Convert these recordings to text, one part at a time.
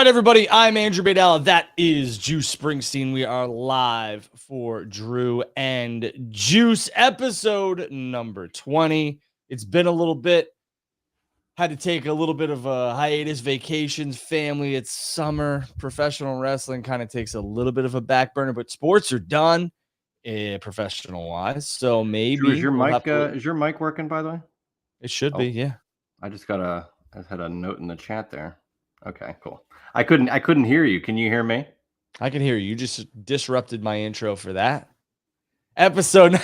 right, everybody, I'm Andrew Badella. That is Juice Springsteen. We are live for Drew and Juice, episode number 20. It's been a little bit. Had to take a little bit of a hiatus, vacations, family. It's summer. Professional wrestling kind of takes a little bit of a back burner, but sports are done, professional-wise. So Drew, maybe we'll have to. is your mic working, by the way? It should be, yeah. I had a note in the chat there. Okay, cool. I couldn't hear you. Can you hear me? I can hear you. You just disrupted my intro for that. Episode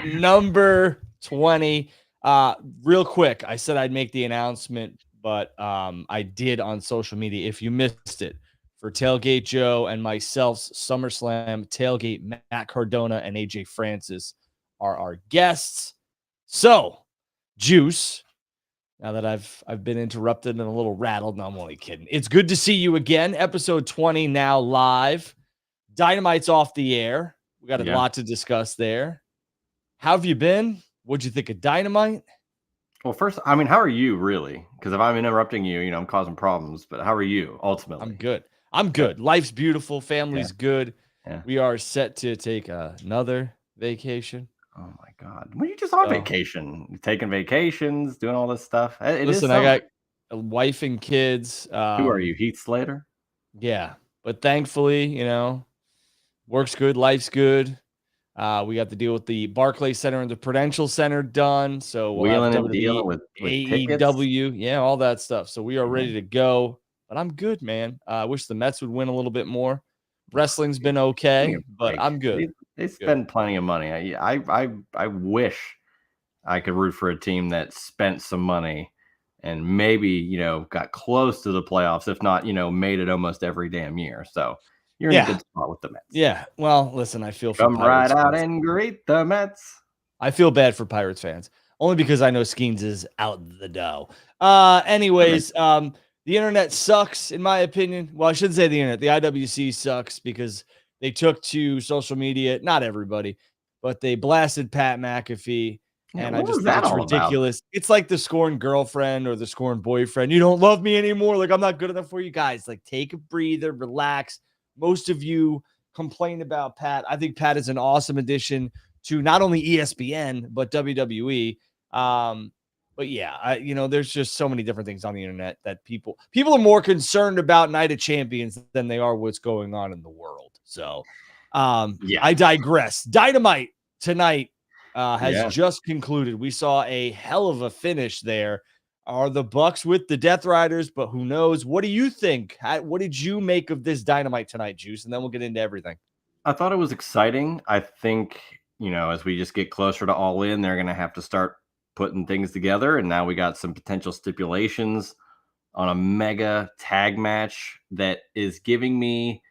number 20. Real quick, I said I'd make the announcement, but I did on social media. If you missed it, for Tailgate Joe and myself's SummerSlam tailgate, Matt Cardona and AJ Francis are our guests. So, Juice, now that I've been interrupted and a little rattled, no, I'm only kidding. It's good to see you again. Episode 20 now live. Dynamite's off the air. We got a lot to discuss there. How have you been? What'd you think of Dynamite? Well, first, I mean, how are you really? Because if I'm interrupting you, I'm causing problems. But how are you ultimately? I'm good. Life's beautiful. Family's good. Yeah. We are set to take another vacation. Oh my God! Well, you just on vacation, you're taking vacations, doing all this stuff. Listen, I got a wife and kids. Who are you, Heath Slater? Yeah, but thankfully, work's good, life's good. We got to deal with the Barclays Center and the Prudential Center done. So we'll have dealing with AEW, all that stuff. So we are ready to go. But I'm good, man. I wish the Mets would win a little bit more. Wrestling's been okay, but I'm good. They spend plenty of money. I wish I could root for a team that spent some money and maybe, got close to the playoffs, if not, made it almost every damn year. So you're in a good spot with the Mets. Yeah. Well, listen, I feel come right out and greet the Mets. I feel bad for Pirates fans, only because I know Skeens is out the dough. Anyways, the internet sucks, in my opinion. Well, I shouldn't say the internet. The IWC sucks because they took to social media, not everybody, but they blasted Pat McAfee. And I just think it's ridiculous. About? It's like the scorned girlfriend or the scorned boyfriend. You don't love me anymore. Like, I'm not good enough for you guys. Like, take a breather, relax. Most of you complain about Pat. I think Pat is an awesome addition to not only ESPN, but WWE. But yeah, there's just so many different things on the internet that people are more concerned about Night of Champions than they are what's going on in the world. So, I digress. Dynamite tonight has just concluded. We saw a hell of a finish there. Are the Bucks with the Death Riders? But who knows? What do you think? What did you make of this Dynamite tonight, Juice? And then we'll get into everything. I thought it was exciting. I think, as we just get closer to All In, they're going to have to start putting things together. And now we got some potential stipulations on a mega tag match that is giving me,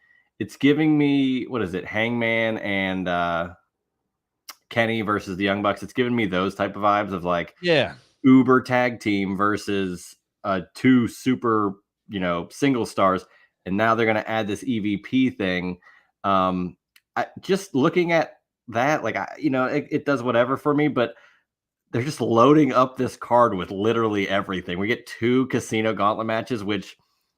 what is it? Hangman and Kenny versus the Young Bucks. It's giving me those type of vibes of like, Uber tag team versus two super, single stars. And now they're going to add this EVP thing. Just looking at that, like, it does whatever for me, but they're just loading up this card with literally everything. We get 2 casino gauntlet matches, which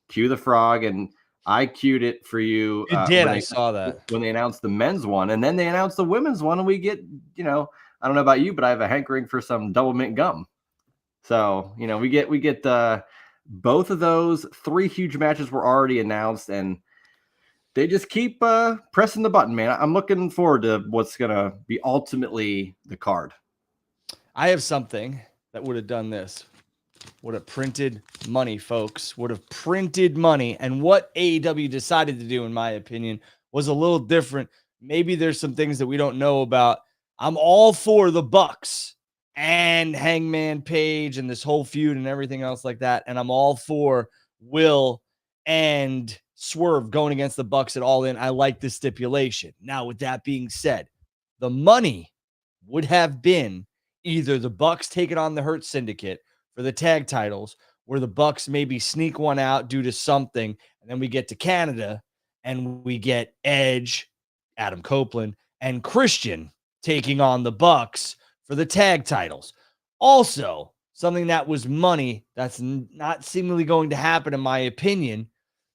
cue the frog, and I queued it for you. It did. I saw that when they announced the men's one, and then they announced the women's one, and we get, I don't know about you, but I have a hankering for some double mint gum. So, we get both of those. 3 huge matches were already announced, and they just keep pressing the button, man. I'm looking forward to what's going to be ultimately the card. I have something that would have done this. Would have printed money, folks. Would have printed money. And what AEW decided to do, in my opinion, was a little different. Maybe there's some things that we don't know about. I'm all for the Bucks and Hangman Page and this whole feud and everything else like that. And I'm all for Will and Swerve going against the Bucks at All In. I like the stipulation. Now, with that being said, the money would have been either the Bucks taking on the Hurt Syndicate for the tag titles, where the Bucks maybe sneak one out due to something, and then we get to Canada and we get Edge, Adam Copeland, and Christian taking on the Bucks for the tag titles. Also, something that was money that's not seemingly going to happen, in my opinion,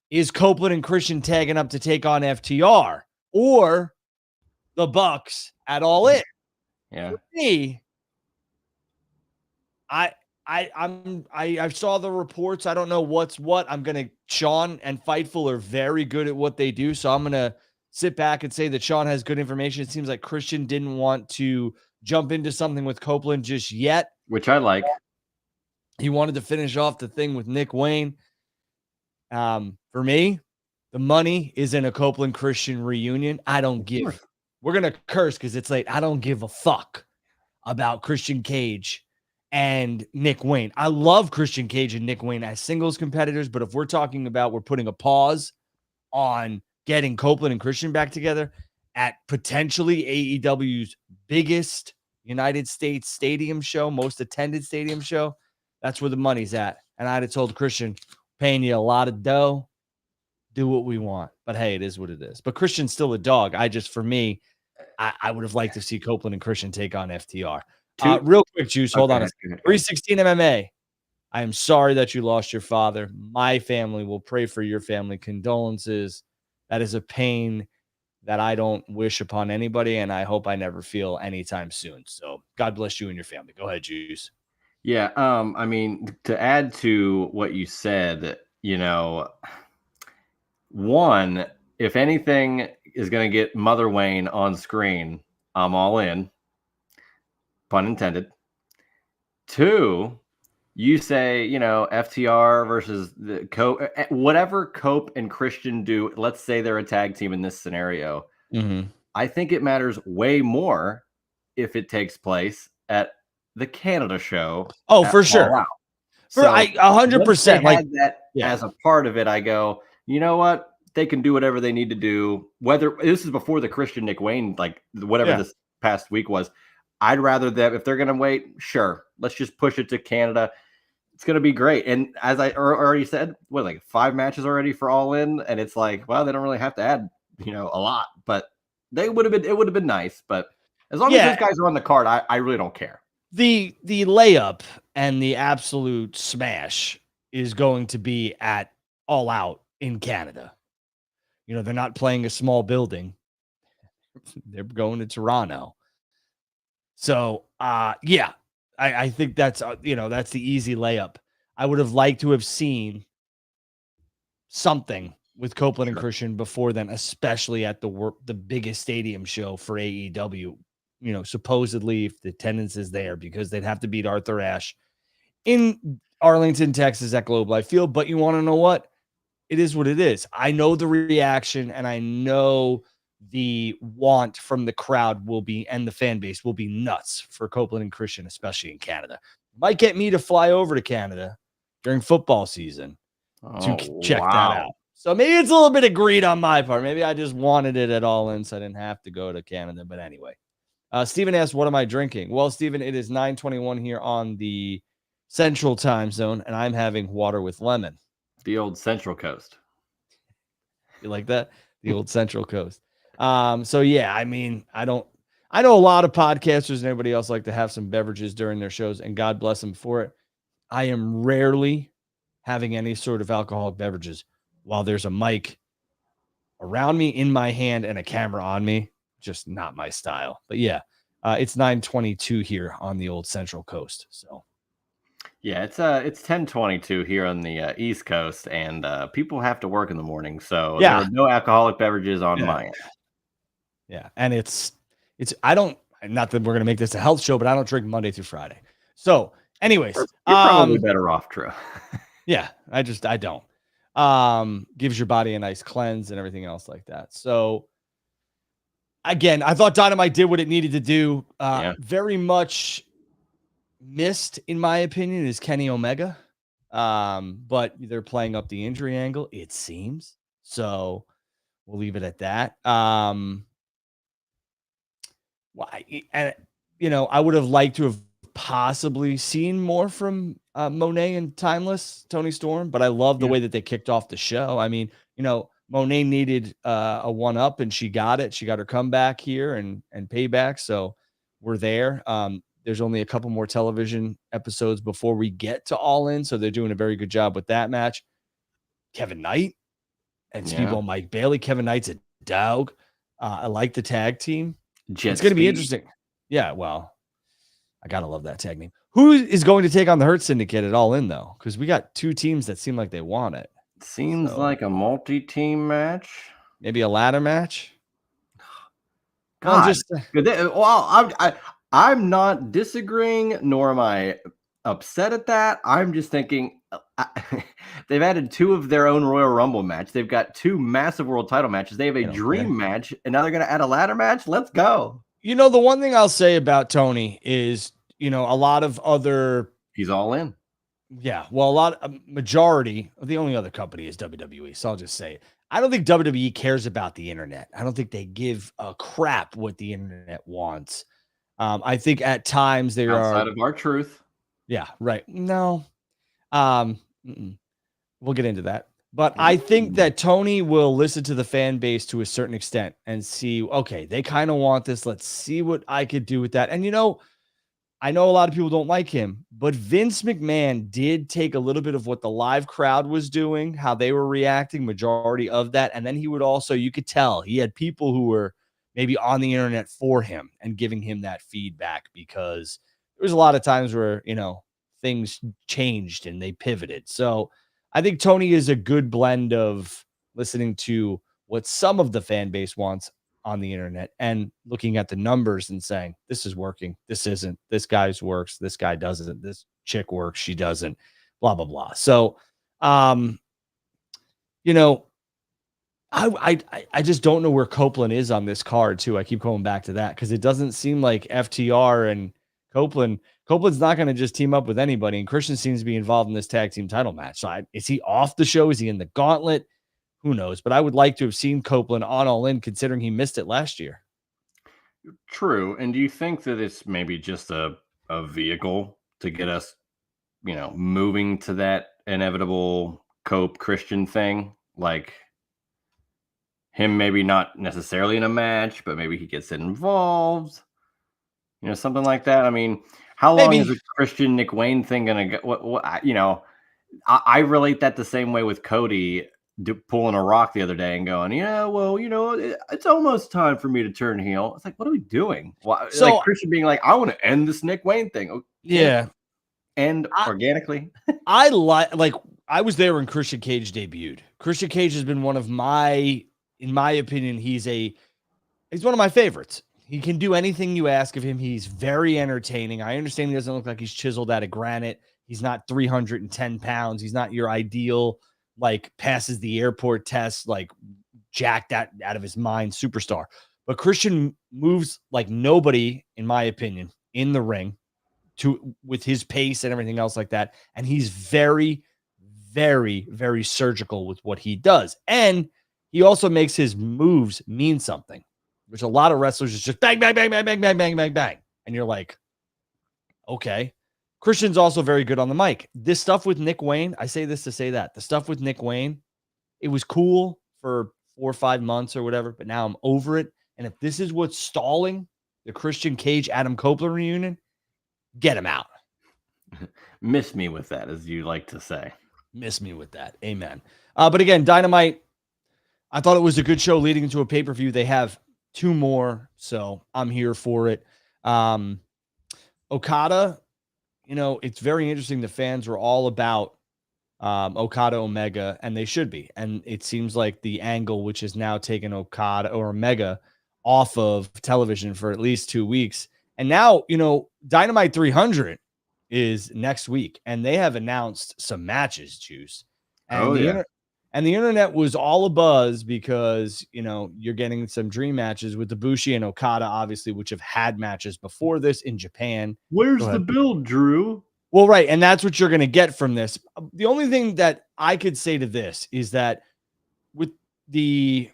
is Copeland and Christian tagging up to take on FTR or the Bucks at All In. Yeah. For me, I saw the reports. I don't know what's what. Sean and Fightful are very good at what they do. So I'm gonna sit back and say that Sean has good information. It seems like Christian didn't want to jump into something with Copeland just yet. Which I like. He wanted to finish off the thing with Nick Wayne. For me, the money is in a Copeland Christian reunion. I don't give. We're gonna curse because it's late. I don't give a fuck about Christian Cage and Nick Wayne. I love Christian Cage and Nick Wayne as singles competitors, but if we're talking about we're putting a pause on getting Copeland and Christian back together at potentially AEW's biggest United States stadium show, most attended stadium show, that's where the money's at. And I'd have told Christian, paying you a lot of dough, do what we want. But hey, it is what it is. But Christian's still a dog. For me, I would have liked to see Copeland and Christian take on FTR. Real quick, Juice, hold on. 316 MMA. I am sorry that you lost your father. My family will pray for your family. Condolences. That is a pain that I don't wish upon anybody, and I hope I never feel anytime soon. So God bless you and your family. Go ahead, Juice. Yeah. I mean, to add to what you said, one, if anything is going to get Mother Wayne on screen, I'm all in. Pun intended. Two, you say, FTR versus the Cope, whatever Cope and Christian do, let's say they're a tag team in this scenario. Mm-hmm. I think it matters way more if it takes place at the Canada show. Oh, for sure. So 100%. Like that as a part of it, I go, you know what? They can do whatever they need to do. Whether this is before the Christian Nick Wayne, like whatever this past week was, I'd rather that if they're going to wait, sure, let's just push it to Canada. It's going to be great. And as I already said, like 5 matches already for All In, and it's like, well, they don't really have to add, a lot, but it would have been nice. But as long as those guys are on the card, I really don't care. The layup and the absolute smash is going to be at All Out in Canada. They're not playing a small building. They're going to Toronto. So, I think that's, that's the easy layup. I would have liked to have seen something with Copeland and Christian before then, especially at the biggest stadium show for AEW. Supposedly if the attendance is there, because they'd have to beat Arthur Ashe in Arlington, Texas at Globe Life Field. But you want to know what? It is what it is. I know the reaction, and I know the want from the crowd and the fan base will be nuts for Copeland and Christian, especially in Canada. Might get me to fly over to Canada during football season to check that out. So maybe it's a little bit of greed on my part. Maybe I just wanted it at All In, so I didn't have to go to Canada. But anyway, Steven asked, what am I drinking? Well, Steven, it is 9:21 here on the Central Time Zone, and I'm having water with lemon. The old Central Coast. You like that? The old Central Coast. So yeah, I mean, I know a lot of podcasters and everybody else like to have some beverages during their shows, and God bless them for it. I am rarely having any sort of alcoholic beverages while there's a mic around me, in my hand, and a camera on me. Just not my style. But yeah, it's 9:22 here on the old Central Coast. So yeah, it's 10:22 here on the East Coast, and people have to work in the morning, so there are no alcoholic beverages on my end. Yeah, and it's not that we're gonna make this a health show, but I don't drink Monday through Friday. So, anyways, you're probably better off, Drew. Yeah, I don't. Gives your body a nice cleanse and everything else like that. So again, I thought Dynamite did what it needed to do. Very much missed, in my opinion, is Kenny Omega. But they're playing up the injury angle, it seems. So we'll leave it at that. I would have liked to have possibly seen more from Monet and Timeless, Tony Storm, but I love the way that they kicked off the show. I mean, Monet needed a 1-up, and she got it. She got her comeback here and payback. So we're there. there's only a couple more television episodes before we get to All In, so they're doing a very good job with that match. Kevin Knight and Speedball Mike Bailey. Kevin Knight's a dog. I like the tag team. It's going to be interesting. Yeah, well, I got to love that tag name. Who is going to take on the Hurt Syndicate at All In, though? Because we got two teams that seem like they want it. Seems like a multi-team match. Maybe a ladder match. God, I'm not disagreeing, nor am I upset at that. I'm just thinking they've added 2 of their own Royal Rumble match. They've got 2 massive world title matches. They have a dream match, and now they're going to add a ladder match. Let's go. You know, the one thing I'll say about Tony is, you know, a lot of other. He's all in. Yeah. Well, majority of the only other company is WWE. So I'll just say it. I don't think WWE cares about the internet. I don't think they give a crap what the internet wants. I think at times they are outside of our truth. Yeah, right. No, we'll get into that. But I think that Tony will listen to the fan base to a certain extent and see, okay, they kind of want this. Let's see what I could do with that. And, you know, I know a lot of people don't like him, but Vince McMahon did take a little bit of what the live crowd was doing, how they were reacting, majority of that. And then he would also, you could tell he had people who were maybe on the internet for him and giving him that feedback, because there was a lot of times where, you know, things changed and they pivoted. So I think Tony is a good blend of listening to what some of the fan base wants on the internet and looking at the numbers and saying, this is working, this isn't, this guy's works, this guy doesn't, this chick works, she doesn't, blah, blah, blah. So, you know, I just don't know where Copeland is on this card too. I keep going back to that because it doesn't seem like FTR and Copeland's not going to just team up with anybody. And Christian seems to be involved in this tag team title match. So is he off the show? Is he in the gauntlet? Who knows? But I would like to have seen Copeland on All In, considering he missed it last year. True. And do you think that it's maybe just a vehicle to get us, you know, moving to that inevitable Cope Christian thing? Like him maybe not necessarily in a match, but maybe he gets involved. You know, something like that. I mean, how long is the Christian Nick Wayne thing going to go? What, you know, I relate that the same way with Cody pulling a rock the other day and going, yeah, well, you know, it's almost time for me to turn heel. It's like, what are we doing? Why, so, like Christian being like, I want to end this Nick Wayne thing. Okay. Yeah. And organically. I I was there when Christian Cage debuted. Christian Cage has been one of in my opinion, he's one of my favorites. He can do anything you ask of him. He's very entertaining. I understand he doesn't look like he's chiseled out of granite. He's not 310 pounds. He's not your ideal, like, passes the airport test, like jacked out of his mind superstar. But Christian moves like nobody, in my opinion, in the ring with his pace and everything else like that. And he's very, very, very surgical with what he does. And he also makes his moves mean something, which a lot of wrestlers is just bang, bang, bang, bang, bang, bang, bang, bang, bang. And you're like, okay. Christian's also very good on the mic. This stuff with Nick Wayne, I say this to say that. The stuff with Nick Wayne, it was cool for 4 or 5 months or whatever, but now I'm over it. And if this is what's stalling the Christian Cage Adam Copeland reunion, get him out. Miss me with that, as you like to say. Miss me with that. Amen. But again, Dynamite, I thought it was a good show leading into a pay-per-view. They have 2 more, so I'm here for it. Okada, you know, it's very interesting. The fans were all about Okada Omega, and they should be. And it seems like the angle, which has now taken Okada or Omega off of television for at least 2 weeks. And now, you know, Dynamite 300 is next week, and they have announced some matches, Juice. And the internet was all abuzz because, you know, you're getting some dream matches with Ibushi and Okada, obviously, which have had matches before this in Japan. Where's the build, Drew? Well, right. And that's what you're going to get from this. The only thing that I could say to this is that with I'm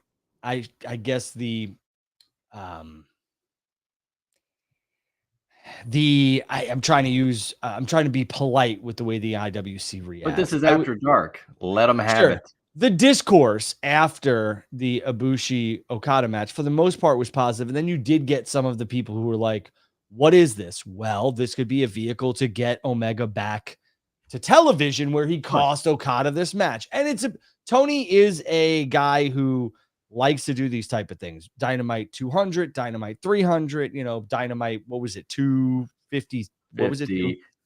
trying to be polite with the way the IWC reacts. But this is after dark. Let them have it. The discourse after the Ibushi Okada match, for the most part, was positive. And then you did get some of the people who were like, what is this? Well, this could be a vehicle to get Omega back to television where he cost Okada this match. And Tony is a guy who likes to do these type of things. Dynamite 200, Dynamite 300, Dynamite, what was it? 250. What was it?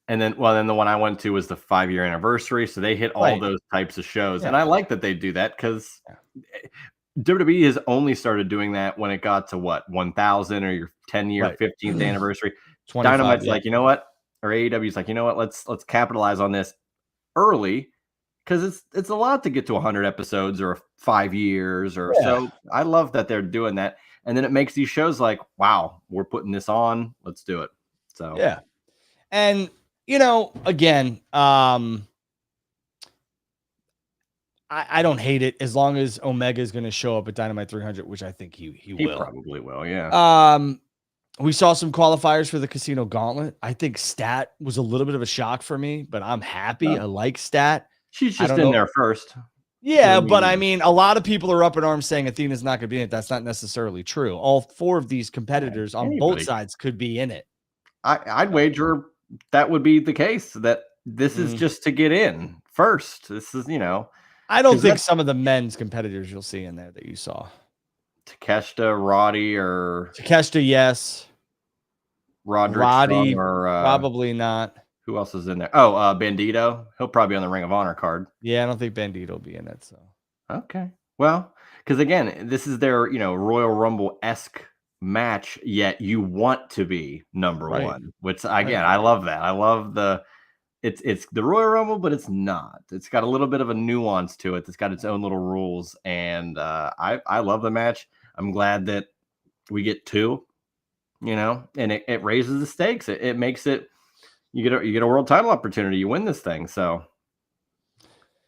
And then the one I went to was the 5-year anniversary. So they hit all those types of shows. Yeah. And I like that they do that because WWE has only started doing that when it got to 1,000 or your 10-year, 15th anniversary. Dynamite's like, you know what? Or AEW's like, you know what? Let's capitalize on this early because it's a lot to get to 100 episodes or 5 years or so. I love that they're doing that. And then it makes these shows like, wow, we're putting this on. Let's do it. So, yeah. And, again, I don't hate it as long as Omega is going to show up at Dynamite 300, which I think he will. He probably will, yeah. We saw some qualifiers for the Casino Gauntlet. I think Stat was a little bit of a shock for me, but I'm happy. I like Stat. She's just in there first. Yeah, but I mean, a lot of people are up in arms saying Athena's not going to be in it. That's not necessarily true. All 4 of these competitors on both sides could be in it. I'd wager that would be the case, that this is just to get in first. This is, I don't think some of the men's competitors you'll see in there that you saw. Takeshita, Roddy, or Takeshita, yes. Roddy, or probably not. Who else is in there? Oh, Bandito. He'll probably be on the Ring of Honor card. Yeah, I don't think Bandito will be in it. So okay, well, because again, this is their Royal Rumble-esque match. Yet you want to be number one, which again, I love that. I love it's the Royal Rumble, but it's not. It's got a little bit of a nuance to it. It's got its own little rules, and I love the match. I'm glad that we get 2, and it raises the stakes. It makes it you get a world title opportunity. You win this thing, so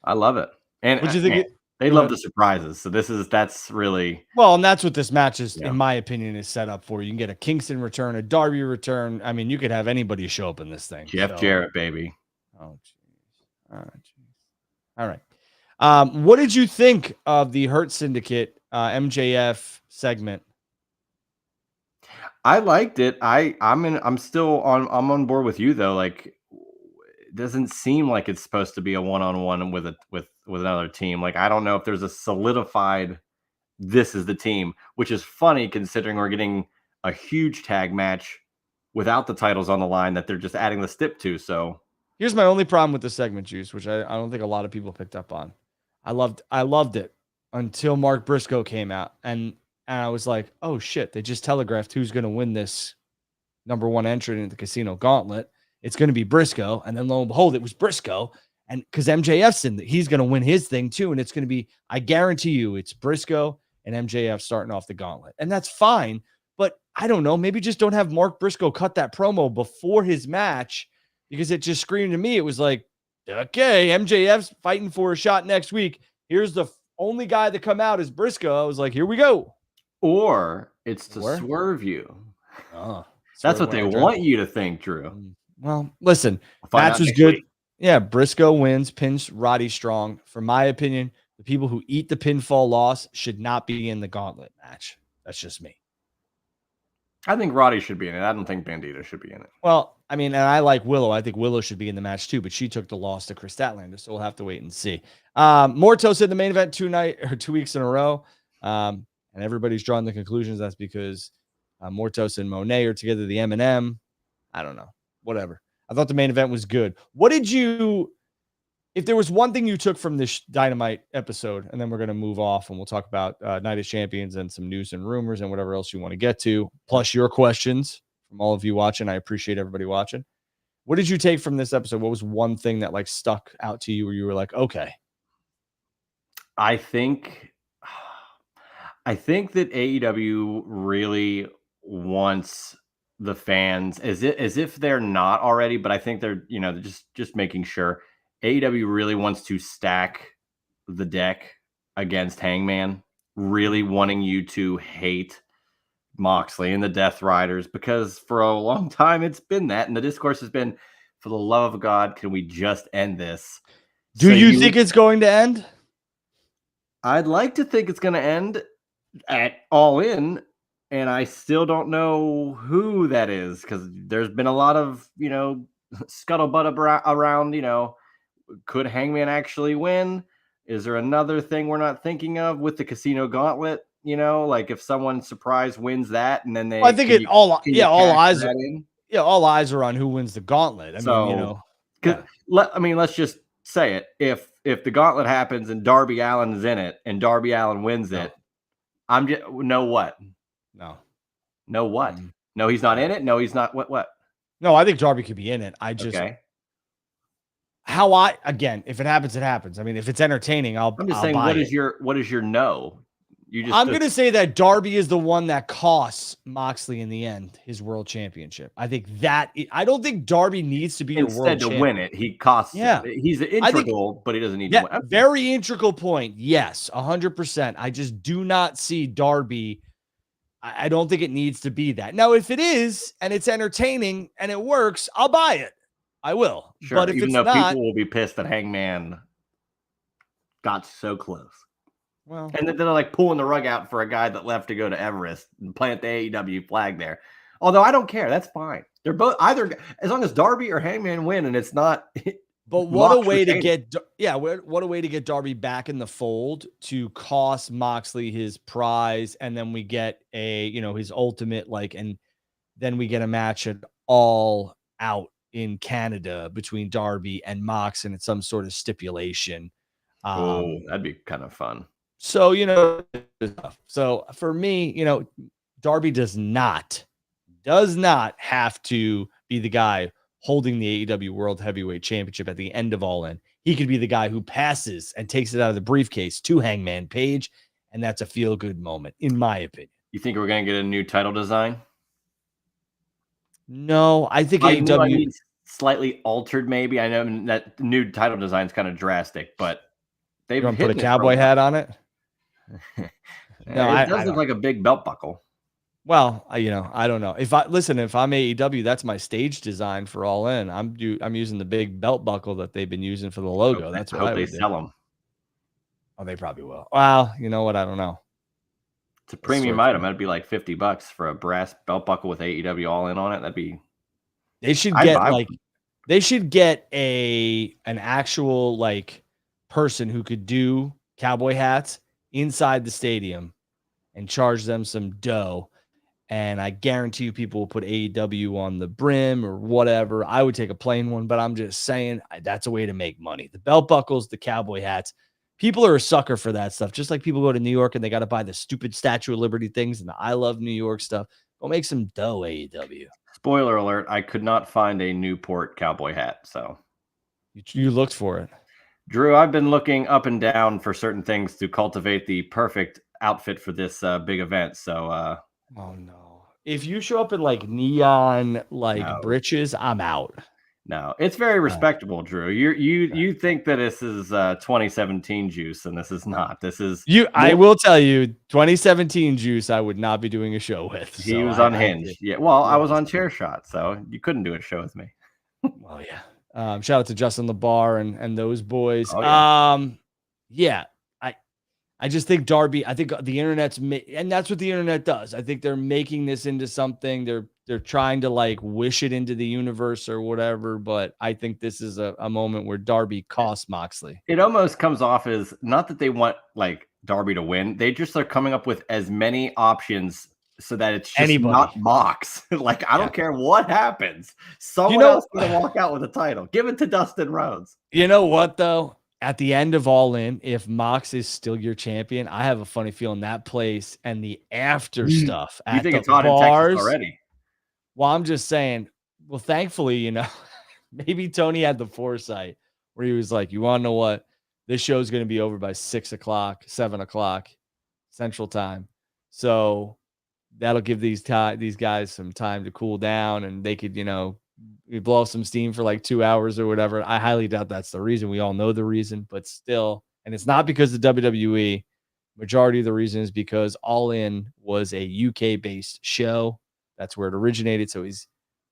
I love it. And what do you think? They love the surprises, so that's really well, and that's what this match is, in my opinion, is set up for. You can get a Kingston return, a Darby return. I mean, you could have anybody show up in this thing. Jeff Jarrett, baby. Oh, jeez. All right. What did you think of the Hurt Syndicate MJF segment? I liked it. I'm still on board with you though. Like, it doesn't seem like it's supposed to be a one-on-one with another team. Like, I don't know if there's a solidified this is the team, which is funny considering we're getting a huge tag match without the titles on the line that they're just adding the stip to. So here's my only problem with the segment, Juice, which I don't think a lot of people picked up on. I loved it until Mark Briscoe came out, and I was like, oh shit, they just telegraphed who's going to win this number 1 entrant in the Casino Gauntlet. It's going to be Briscoe, and then lo and behold, it was Briscoe, and because MJF's in, he's going to win his thing too, and it's going to be, I guarantee you, it's Briscoe and MJF starting off the Gauntlet, and that's fine. But I don't know, maybe just don't have Mark Briscoe cut that promo before his match, because it just screamed to me. It was like, okay, MJF's fighting for a shot next week. Here's the only guy to come out is Briscoe. I was like, here we go. Or it's to swerve you. That's what they want you to think, Drew. Well, listen, match was good. Yeah, Briscoe wins, pins Roddy Strong. For my opinion, the people who eat the pinfall loss should not be in the Gauntlet match. That's just me. I think Roddy should be in it. I don't think Bandito should be in it. Well, I mean, and I like Willow. I think Willow should be in the match too, but she took the loss to Chris Statlander, so we'll have to wait and see. Morto said the main event 2 weeks in a row, and everybody's drawing the conclusions. That's because Mortos and Monet are together. The M&M. I don't know. Whatever. I thought the main event was good. What did you? If there was one thing you took from this Dynamite episode, and then we're going to move off and we'll talk about Night of Champions and some news and rumors and whatever else you want to get to, plus your questions from all of you watching. I appreciate everybody watching. What did you take from this episode? What was one thing that like stuck out to you where you were like, okay? I think that AEW really wants the fans as if they're not already, but I think they're, just making sure. AEW really wants to stack the deck against Hangman, really wanting you to hate Moxley and the Death Riders, because for a long time it's been that, and the discourse has been, for the love of God, can we just end this? Do you think it's going to end? I'd like to think it's going to end at All In, and I still don't know who that is because there's been a lot of, scuttlebutt around, could Hangman actually win? Is there another thing we're not thinking of with the Casino Gauntlet? Like if someone surprise wins that, and then Well, I think can you all cash eyes that in? all eyes are on who wins the gauntlet. I mean, So, yeah. let's just say it. If the Gauntlet happens and Darby Allin is in it and Darby Allin wins No, it, I'm just know what? no. Know what? Mm, No, he's not no. in it. No, he's not. What? No, I think Darby could be in it. Okay. Again, if it happens, it happens. I mean, if it's entertaining, I'll I'm just I'll saying, buy it. what is your no? You just I'm going to say that Darby is the one that costs Moxley in the end his world championship. I think I don't think Darby needs to be your world instead to champion. win it, he costs Yeah. it. He's integral, but he doesn't need to Yeah, win. Okay. very integral point. Yes, 100%. I just do not see Darby. I don't think it needs to be that. Now, if it is and it's entertaining and it works, I'll buy it. I will. Sure, But if even it's though not, people will be pissed that Hangman got so close. well, And then they're like pulling the rug out for a guy that left to go to Everest and plant the AEW flag there. Although I don't care. That's fine. They're both either as long as Darby or Hangman win and it's not. but what a way to get, what a way to get Darby back in the fold to cost Moxley his prize. And then we get his ultimate, and then we get a match at All Out in Canada between Darby and Mox, and it's some sort of stipulation. That'd be kind of fun. So, so for me, Darby does not have to be the guy holding the AEW World Heavyweight Championship at the end of All In. He could be the guy who passes and takes it out of the briefcase to Hangman Page, and that's a feel-good moment, in my opinion. You think we're going to get a new title design? No, I think AEW needs slightly altered, maybe. I know that new title design is kind of drastic, but they've put a cowboy hat on it. No, it does look like a big belt buckle. Well, I don't know. If I'm AEW, that's my stage design for All In. I'm using the big belt buckle that they've been using for the logo. That's what I would sell them. Oh, they probably will. Well, you know what? I don't know. It's a premium item. That'd be like $50 for a brass belt buckle with AEW All In on it. That'd be. They should get an actual person who could do cowboy hats inside the stadium and charge them some dough. And I guarantee you people will put AEW on the brim or whatever. I would take a plain one, but I'm just saying that's a way to make money. The belt buckles, the cowboy hats, people are a sucker for that stuff. Just like people go to New York and they got to buy the stupid Statue of Liberty things and the I Love New York stuff. Go make some dough, AEW. Spoiler alert, I could not find a Newport cowboy hat, so. You looked for it. Drew, I've been looking up and down for certain things to cultivate the perfect outfit for this big event, so. Oh, no. If you show up in neon no. breeches, I'm out. No, it's very respectable, Drew. You think that this is 2017 Juice, and this is not. This is I will tell you, 2017 Juice, I would not be doing a show with. He was unhinged. Yeah, well, I was on Chair Shot, so you couldn't do a show with me. Well, yeah. Shout out to Justin LeBar and those boys. Oh, yeah. I just think Darby. I think the internet's and that's what the internet does. I think they're making this into something. They're trying to wish it into the universe or whatever. But I think this is a moment where Darby costs Moxley. It almost comes off as not that they want Darby to win. They just are coming up with as many options so that it's just not Mox. I don't care what happens. Someone else is going to walk out with a title. Give it to Dustin Rhodes. You know what, though? At the end of All In, if Mox is still your champion, I have a funny feeling that place and the after stuff at the hot in Texas already? Well, I'm just saying, well, thankfully, maybe Tony had the foresight where he was like, you want to know what? This show's going to be over by 6 o'clock, 7 o'clock Central Time. So that'll give these guys some time to cool down and they could, we blow off some steam for 2 hours or whatever. I highly doubt that's the reason. We all know the reason, but still, and it's not because of WWE. Majority of the reason is because All In was a UK-based show. That's where it originated. So he's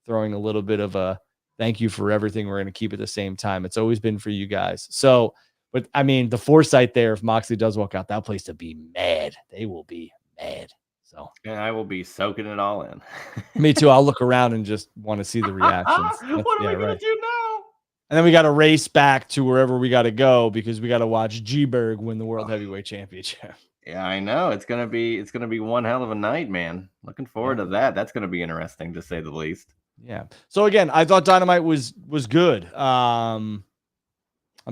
throwing a little bit of a thank you for everything. We're going to keep it the same time. It's always been for you guys. So, but I mean, the foresight there, if Moxley does walk out, that place to be mad. They will be mad. So And I will be soaking it all in. me too. I'll look around and just want to see the reactions. What are Yeah, we gonna right. do now? And then we got to race back to wherever we got to go because we got to watch G-Berg win the World Heavyweight Championship. Yeah, I know. It's gonna be one hell of a night, man. Looking forward Yeah. to that. That's gonna be interesting to say the least. Yeah. So again, I thought Dynamite was good. I'm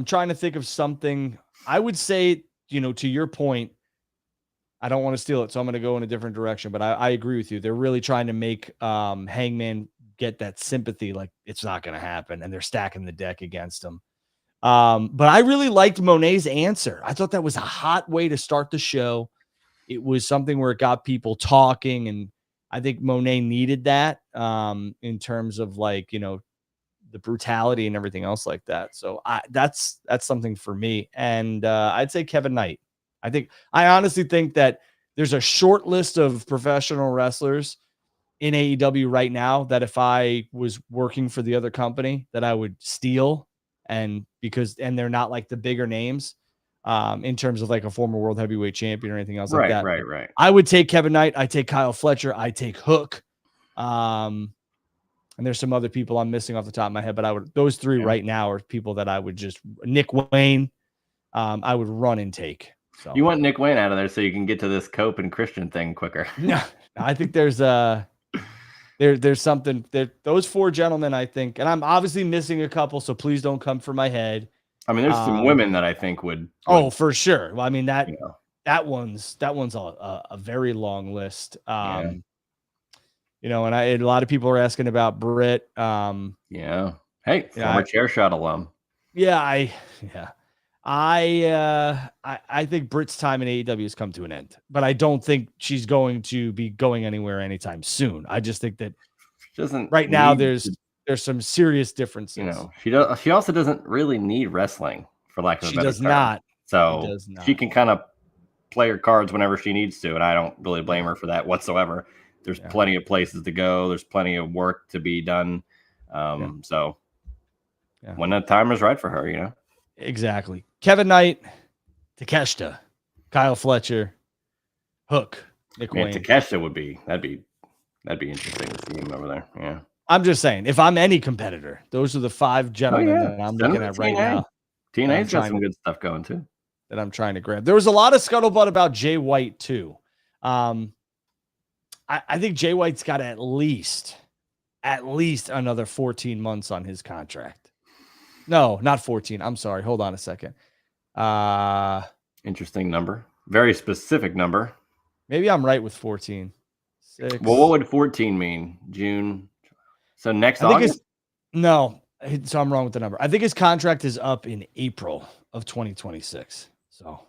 trying to think of something. I would say, to your point, I don't want to steal it, so I'm going to go in a different direction. But I agree with you. They're really trying to make Hangman get that sympathy, like it's not going to happen, and they're stacking the deck against him. But I really liked Monet's answer. I thought that was a hot way to start the show. It was something where it got people talking, and I think Monet needed that in terms of the brutality and everything else like that. So that's something for me. And I'd say Kevin Knight. I honestly think that there's a short list of professional wrestlers in AEW right now that if I was working for the other company that I would steal, and they're not like the bigger names in terms of like a former world heavyweight champion or anything else like Right, that. right, But right. I would take Kevin Knight. I take Kyle Fletcher. I take Hook. And there's some other people I'm missing off the top of my head, but those three right now are people that I would just Nick Wayne. I would run and take. So You want Nick Wayne out of there so you can get to this Cope and Christian thing quicker. no, I think there's something there. Those four gentlemen, I think, and I'm obviously missing a couple, so please don't come for my head. I mean, there's some women that I think would Oh, for sure. Well, I mean that you know, that one's a very long list. yeah. And a lot of people are asking about Britt. Yeah. Hey, former chair shot alum. Yeah, I think Britt's time in AEW has come to an end, but I don't think she's going to be going anywhere anytime soon. I just think that she doesn't right now there's some serious differences. She also doesn't really need wrestling, for lack of a better term. Not. So she does not. She can kind of play her cards whenever she needs to, and I don't really blame her for that whatsoever. There's plenty of places to go. There's plenty of work to be done. So when the time is right for her, Exactly. Kevin Knight, Takeshita, Kyle Fletcher, Hook, Nick Wayne. Takeshita that'd be interesting to see him over there. Yeah. I'm just saying, if I'm any competitor, those are the five gentlemen that I'm looking at right now. TNA's got some good stuff going too. That I'm trying to grab. There was a lot of scuttlebutt about Jay White too. I think Jay White's got at least another 14 months on his contract. No, not 14. I'm sorry. Hold on a second. Interesting number. Very specific number. Maybe I'm right with 14. 6. Well, what would 14 mean? June. So next August? No. So I'm wrong with the number. I think his contract is up in April of 2026. So.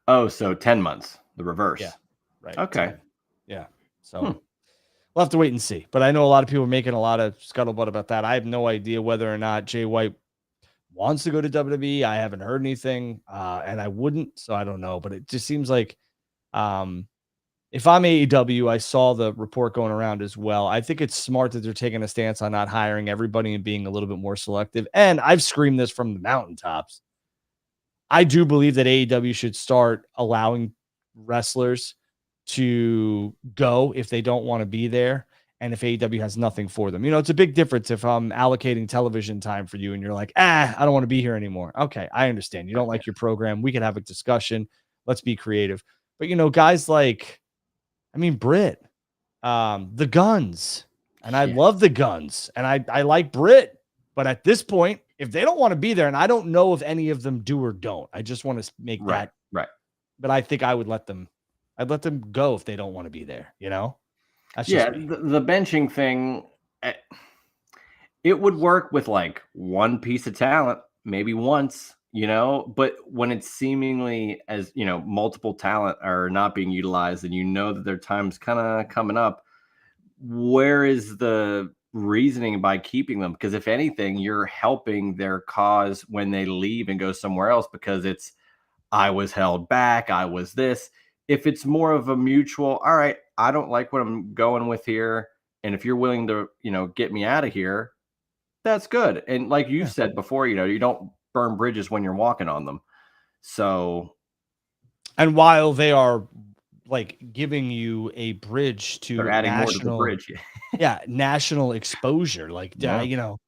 Oh, so 10 months. The reverse. Yeah. Right. Okay. 10. Yeah. So we'll have to wait and see. But I know a lot of people are making a lot of scuttlebutt about that. I have no idea whether or not Jay White wants to go to WWE. I haven't heard anything, and I wouldn't. So I don't know. But it just seems like if I'm AEW, I saw the report going around as well. I think it's smart that they're taking a stance on not hiring everybody and being a little bit more selective. And I've screamed this from the mountaintops. I do believe that AEW should start allowing wrestlers to go if they don't want to be there, and if AEW has nothing for them. It's a big difference if I'm allocating television time for you and you're like, I don't want to be here anymore. Okay, I understand. You don't like your program. We can have a discussion. Let's be creative. But, guys like, Britt, the Guns, and I love the Guns, and I like Britt, but at this point, if they don't want to be there, and I don't know if any of them do or don't, I just want to make that right. But I think I would let them. I'd let them go if they don't want to be there. That's the benching thing. It would work with like one piece of talent, maybe once, but when it's seemingly as, multiple talent are not being utilized and that their time's kind of coming up, where is the reasoning by keeping them? Because if anything, you're helping their cause when they leave and go somewhere else, because it's, I was held back, I was this. If it's more of a mutual, all right, I don't like what I'm going with here, and if you're willing to, get me out of here, that's good. And like you said before, you don't burn bridges when you're walking on them. So, and while they are like giving you a bridge They're to adding more to the national, bridge. yeah, national exposure. Like, Yeah. you know,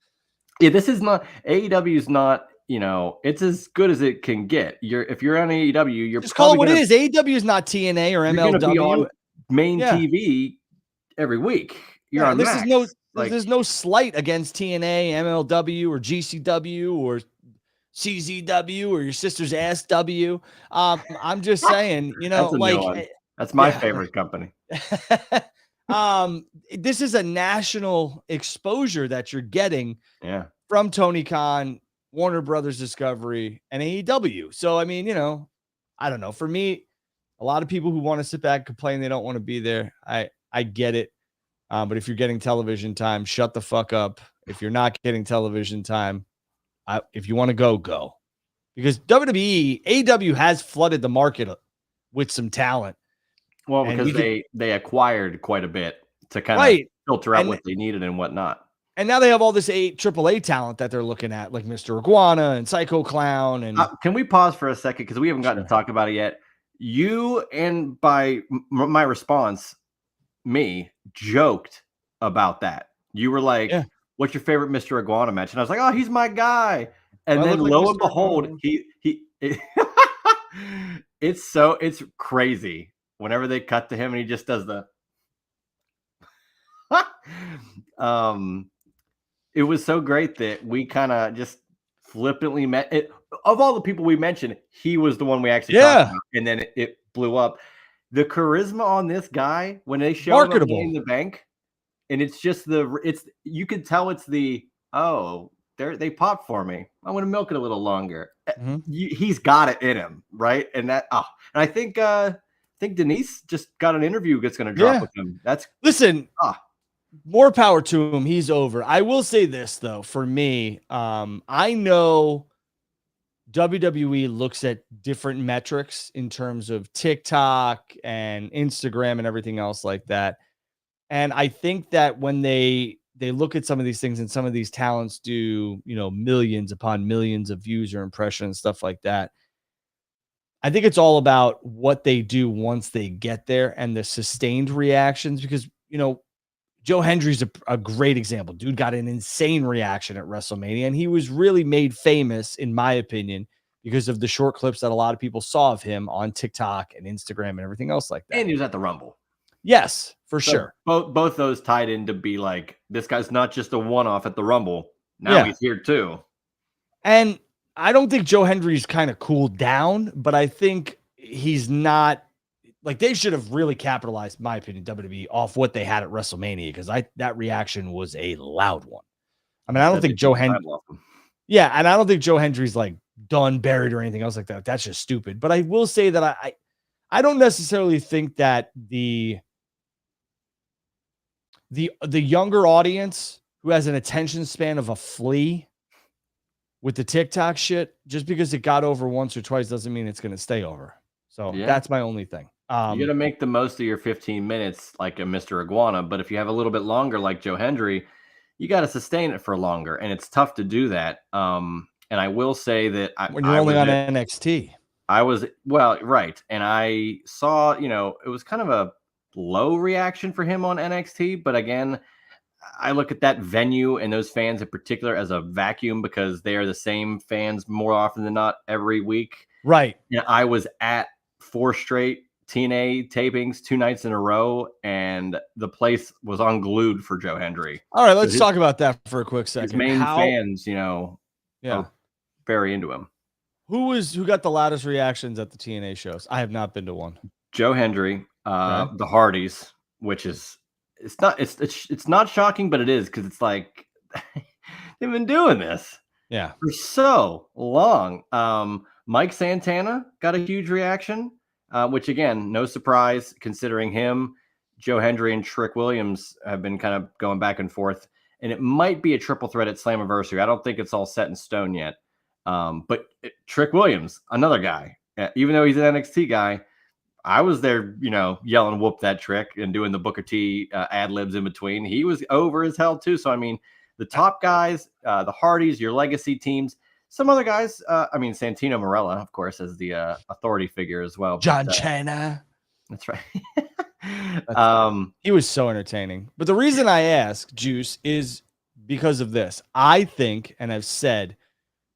Yeah, this is not AEW is not, it's as good as it can get. If you're on AEW, just call it what it is. AEW is not TNA or you're gonna be MLW. on main Yeah. TV every week. You're Yeah. on And this is no, Max. Like, there's no slight against TNA, MLW, or GCW, or CZW, or your sister's ass W. I'm just saying, that's a new like, one. That's my yeah, favorite company. this is a national exposure that you're getting Yeah. from Tony Khan, Warner Brothers Discovery, and AEW. So, I mean, I don't know. For me, a lot of people who want to sit back and complain they don't want to be there. I get it. But if you're getting television time, shut the fuck up. If you're not getting television time, if you want to go, go. Because WWE, AEW has flooded the market with some talent. Well, And because they acquired quite a bit to kind of right. filter out And what they needed and whatnot. And now they have all this AAA talent that they're looking at, like Mr. Iguana and Psycho Clown. And Can we pause for a second because we haven't gotten to talk about it yet? You and by my response, me joked about that. You were like, yeah, "What's your favorite Mr. Iguana match?" And I was like, "Oh, he's my guy." And I then look like lo Mr. and behold, Iguana. it's crazy. Whenever they cut to him and he just does the it was so great that we kind of just flippantly met it. Of all the people we mentioned, he was the one we actually talked about, and then it blew up. The charisma on this guy when they show him Marketable. in the bank, and it's just you could tell it's they popped for me. I want to milk it a little longer. He's got it in him, right? And and I think Denise just got an interview that's going to drop with him. More power to him. He's over. I will say this though, for me, I know WWE looks at different metrics in terms of TikTok and Instagram and everything else like that. And I think that when they look at some of these things and some of these talents do, millions upon millions of views or impressions, stuff like that. I think it's all about what they do once they get there and the sustained reactions because, Joe Hendry's a great example. Dude got an insane reaction at WrestleMania, and he was really made famous, in my opinion, because of the short clips that a lot of people saw of him on TikTok and Instagram and everything else like that. And he was at the Rumble. Yes, for sure. Both those tied in to be like, this guy's not just a one-off at the Rumble. Now he's here too. And I don't think Joe Hendry's kind of cooled down, but I think he's not. Like they should have really capitalized, in my opinion, WWE off what they had at WrestleMania because that reaction was a loud one. I mean, I don't think Joe Hendry. Yeah, and I don't think Joe Hendry's like done, buried, or anything else like that. That's just stupid. But I will say that I don't necessarily think that the younger audience who has an attention span of a flea with the TikTok shit, just because it got over once or twice doesn't mean it's going to stay over. So that's my only thing. You got to make the most of your 15 minutes like a Mr. Iguana, but if you have a little bit longer like Joe Hendry, you got to sustain it for longer, and it's tough to do that. And I will say that when you're only on NXT, right, and I saw, it was kind of a low reaction for him on NXT, but again, I look at that venue and those fans in particular as a vacuum because they are the same fans more often than not every week. Right. And I was at 4 straight TNA tapings 2 nights in a row, and the place was unglued for Joe Hendry. All right, let's talk about that for a quick second. His main fans, are very into him. Who got the loudest reactions at the TNA shows? I have not been to one. Joe Hendry, the Hardys, which is it's not shocking, but it is because it's like they've been doing this for so long. Mike Santana got a huge reaction. Which again, no surprise considering him, Joe Hendry, and Trick Williams have been kind of going back and forth, and it might be a triple threat at Slammiversary. I don't think it's all set in stone yet. But Trick Williams, another guy, even though he's an NXT guy, I was there, yelling "whoop that Trick" and doing the Booker T ad libs in between. He was over as hell too. So I mean, the top guys, the Hardys, your legacy teams. Some other guys, Santino Marella, of course, as the authority figure as well. John Cena. That's right. That's He was so entertaining. But the reason I ask, Juice, is because of this. I think, and I've said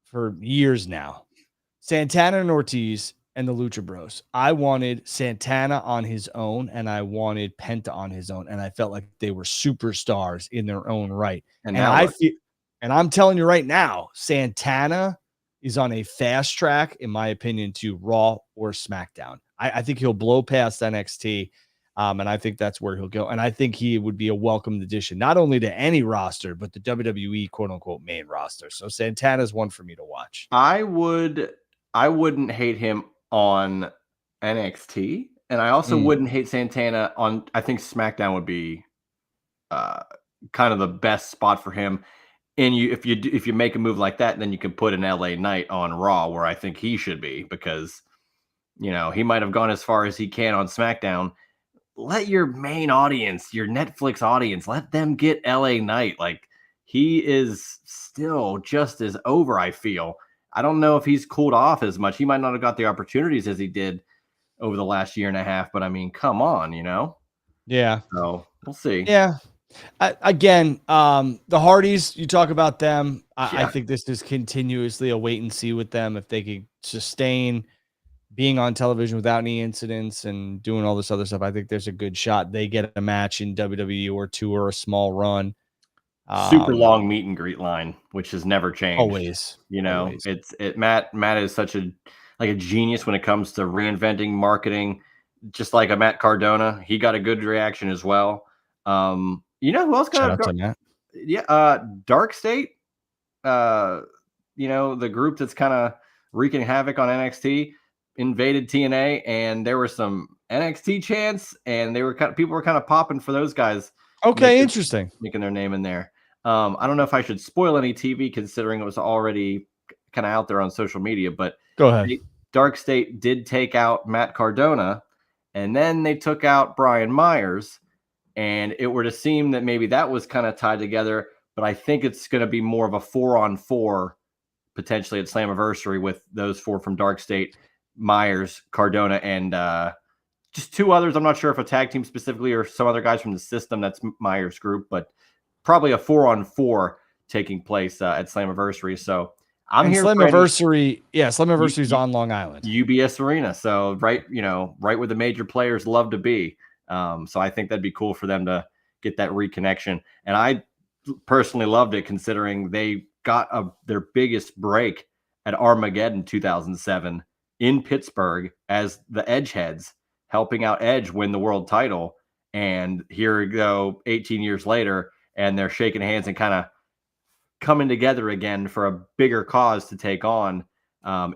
for years now, Santana and Ortiz and the Lucha Bros. I wanted Santana on his own, and I wanted Penta on his own, and I felt like they were superstars in their own right. And And now I look, feel, and I'm telling you right now, Santana is on a fast track, in my opinion, to Raw or SmackDown. I think he'll blow past NXT. And I think that's where he'll go. And I think he would be a welcomed addition, not only to any roster, but the WWE quote unquote main roster. So Santana's one for me to watch. I wouldn't hate him on NXT, and I also Mm. wouldn't hate Santana on. I think SmackDown would be uh, kind of the best spot for him. And if you make a move like that, then you can put an LA Knight on Raw, where I think he should be, because he might have gone as far as he can on SmackDown. Let your main audience, your Netflix audience, let them get LA Knight. Like, he is still just as over, I feel. I don't know if he's cooled off as much. He might not have got the opportunities as he did over the last year and a half, but I mean, come on, Yeah. So we'll see. Yeah. Again, the Hardys, you talk about them. I Yeah. think this is continuously a wait and see with them. If they could sustain being on television without any incidents and doing all this other stuff, I think there's a good shot they get a match in WWE or two, or a small run. Super long meet and greet line, which has never changed. Always. Matt is such a genius when it comes to reinventing marketing, just like a Matt Cardona. He got a good reaction as well. Who else Shout got out to Matt. Yeah, Dark State. The group that's kind of wreaking havoc on NXT invaded TNA, and there were some NXT chants, and people were kind of popping for those guys. Okay, interesting. Making their name in there. I don't know if I should spoil any TV, considering it was already kind of out there on social media, but Go ahead. Dark State did take out Matt Cardona, and then they took out Brian Myers, and it were to seem that maybe that was kind of tied together, but I think it's going to be more of a 4-on-4 potentially at Slammiversary with those four from Dark State, Myers, Cardona, and just two others. I'm not sure if a tag team specifically or some other guys from the system. That's Myers' group, but probably a 4-on-4 taking place at Slammiversary. So I'm here. Slammiversary, Slammiversary is on Long Island, UBS Arena. So right where the major players love to be. So I think that'd be cool for them to get that reconnection. And I personally loved it, considering they got their biggest break at Armageddon 2007 in Pittsburgh as the Edgeheads, helping out Edge win the world title. And here we go 18 years later, and they're shaking hands and kind of coming together again for a bigger cause to take on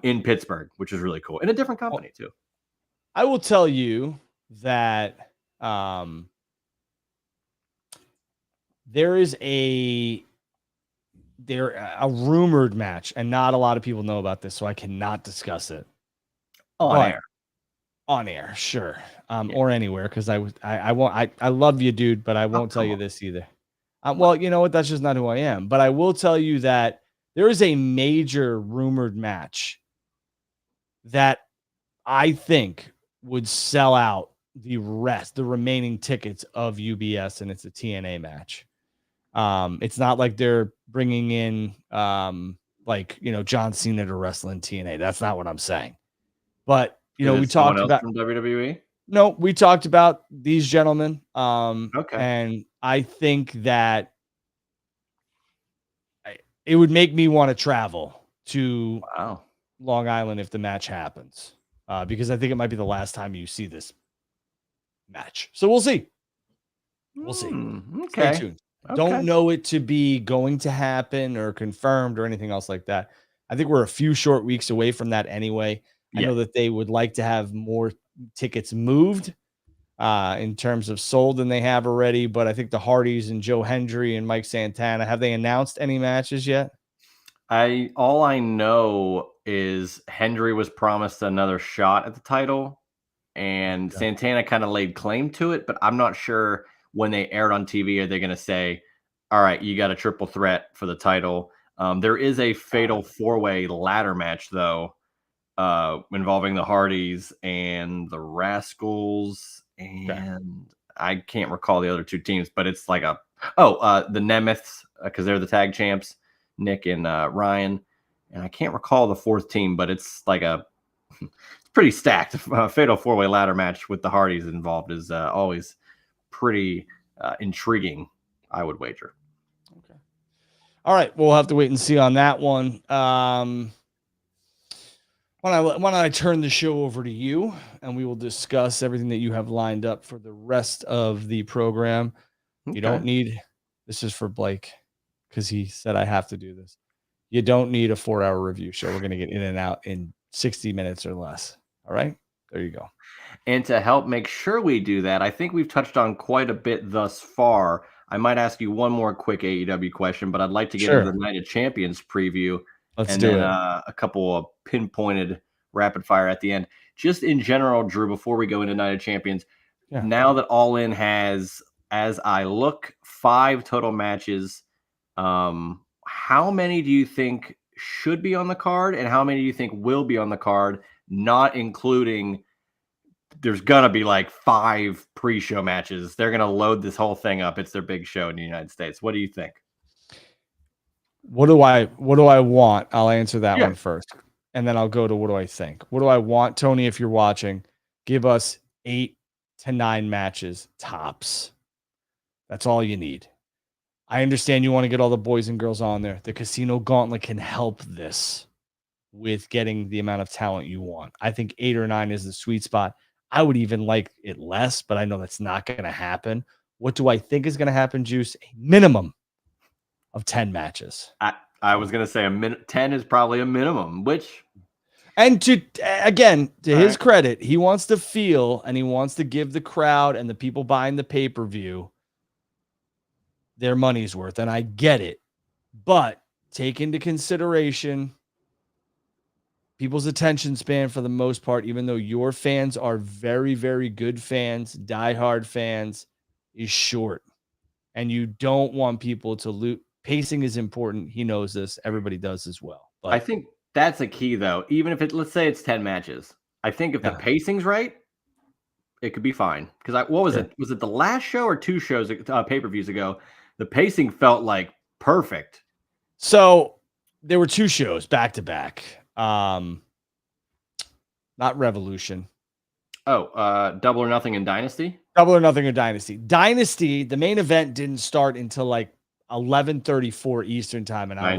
in Pittsburgh, which is really cool. In a different company too. I will tell you that there is a rumored match, and not a lot of people know about this, so I cannot discuss it on air, sure, or anywhere, because I won't. I love you, dude, but I won't tell you this either. Well, you know what? That's just not who I am. But I will tell you that there is a major rumored match that I think would sell out the remaining tickets of UBS, and it's a TNA match. It's not like they're bringing in John Cena to wrestle in TNA. That's not what I'm saying. But we talked about from WWE. No, we talked about these gentlemen. Okay. And I think that it would make me want to travel to Long Island if the match happens, because I think it might be the last time you see this match. So we'll see. We'll see. Okay. Stay tuned. Okay. Don't know it to be going to happen or confirmed or anything else like that. I think we're a few short weeks away from that anyway. I know that they would like to have more tickets moved in terms of sold than they have already, but I think the Hardys and Joe Hendry and Mike Santana, have they announced any matches yet? All I know is Hendry was promised another shot at the title, and Santana kind of laid claim to it, but I'm not sure when they aired on TV, are they going to say, all right, you got a triple threat for the title? There is a fatal 4-way ladder match, though, involving the Hardys and the Rascals, and I can't recall the other two teams, but it's like the Nemeths, because they're the tag champs, Nick and Ryan, and I can't recall the fourth team, but it's like it's pretty stacked. Fatal 4-way ladder match with the Hardys involved is always pretty intriguing, I would wager. Okay. All right. We'll have to wait and see on that one. Why don't I turn the show over to you, and we will discuss everything that you have lined up for the rest of the program. Okay. You don't need, this is for Blake, because he said I have to do this. You don't need a 4-hour review show. We're going to get in and out in 60 minutes or less. All right. There you go. And to help make sure we do that, I think we've touched on quite a bit thus far. I might ask you one more quick AEW question, but I'd like to get into the Night of Champions preview. Let's do it. A couple of pinpointed rapid fire at the end. Just in general, Drew, before we go into Night of Champions, now that All In has, as I look, 5 total matches, how many do you think should be on the card, and how many do you think will be on the card, not including there's going to be like 5 pre-show matches? They're going to load this whole thing up. It's their big show in the United States. What do you think? What do I want? I'll answer that one first, and then I'll go to what do I think. What do I want, Tony? If you're watching, give us 8 to 9 matches tops. That's all you need. I understand you want to get all the boys and girls on there. The Casino Gauntlet can help this with getting the amount of talent you want. I think 8 or 9 is the sweet spot. I would even like it less, but I know that's not going to happen. What do I think is going to happen, Juice? A minimum of 10 matches. I was going to say 10 is probably a minimum, which... And to his credit, he wants to feel, and he wants to give the crowd and the people buying the pay-per-view their money's worth. And I get it. But take into consideration people's attention span for the most part, even though your fans are very, very good fans, diehard fans, is short. And you don't want people to lose. Pacing is important. He knows this. Everybody does as well. But I think that's a key, though. Even if let's say it's 10 matches, I think if the pacing's right, it could be fine. Because what was it? Was it the last show or 2 shows, pay-per-views ago? The pacing felt like perfect. So there were 2 shows back to back. Not Revolution. Double or Nothing in Dynasty. Double or Nothing in Dynasty. Dynasty. The main event didn't start until like 11:34 Eastern time, and I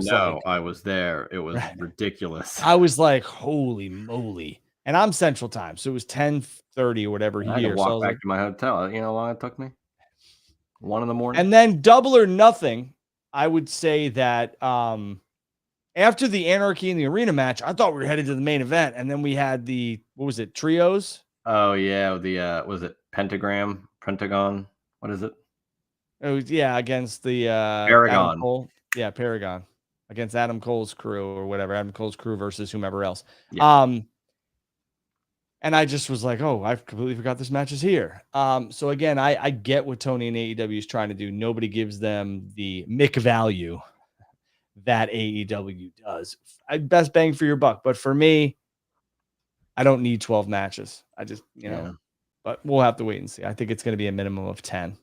was there. It was ridiculous. I was like, "Holy moly!" And I'm Central Time, so it was 10:30 or whatever here. I had to walk back to my hotel. You know how long it took me? 1 a.m. And then Double or Nothing. I would say that after the Anarchy in the Arena match, I thought we were headed to the main event, and then we had the trios. Oh yeah, was it Pentagon? What is it? Oh yeah, against the Paragon. Paragon against Adam Cole's crew or whatever. Adam Cole's crew versus whomever else. Yeah. And I just was like, oh, I completely forgot this match is here. So again, I get what Tony and AEW is trying to do. Nobody gives them the Mick value that AEW does. Best bang for your buck. But for me, I don't need 12 matches. I just, but we'll have to wait and see. I think it's going to be a minimum of 10.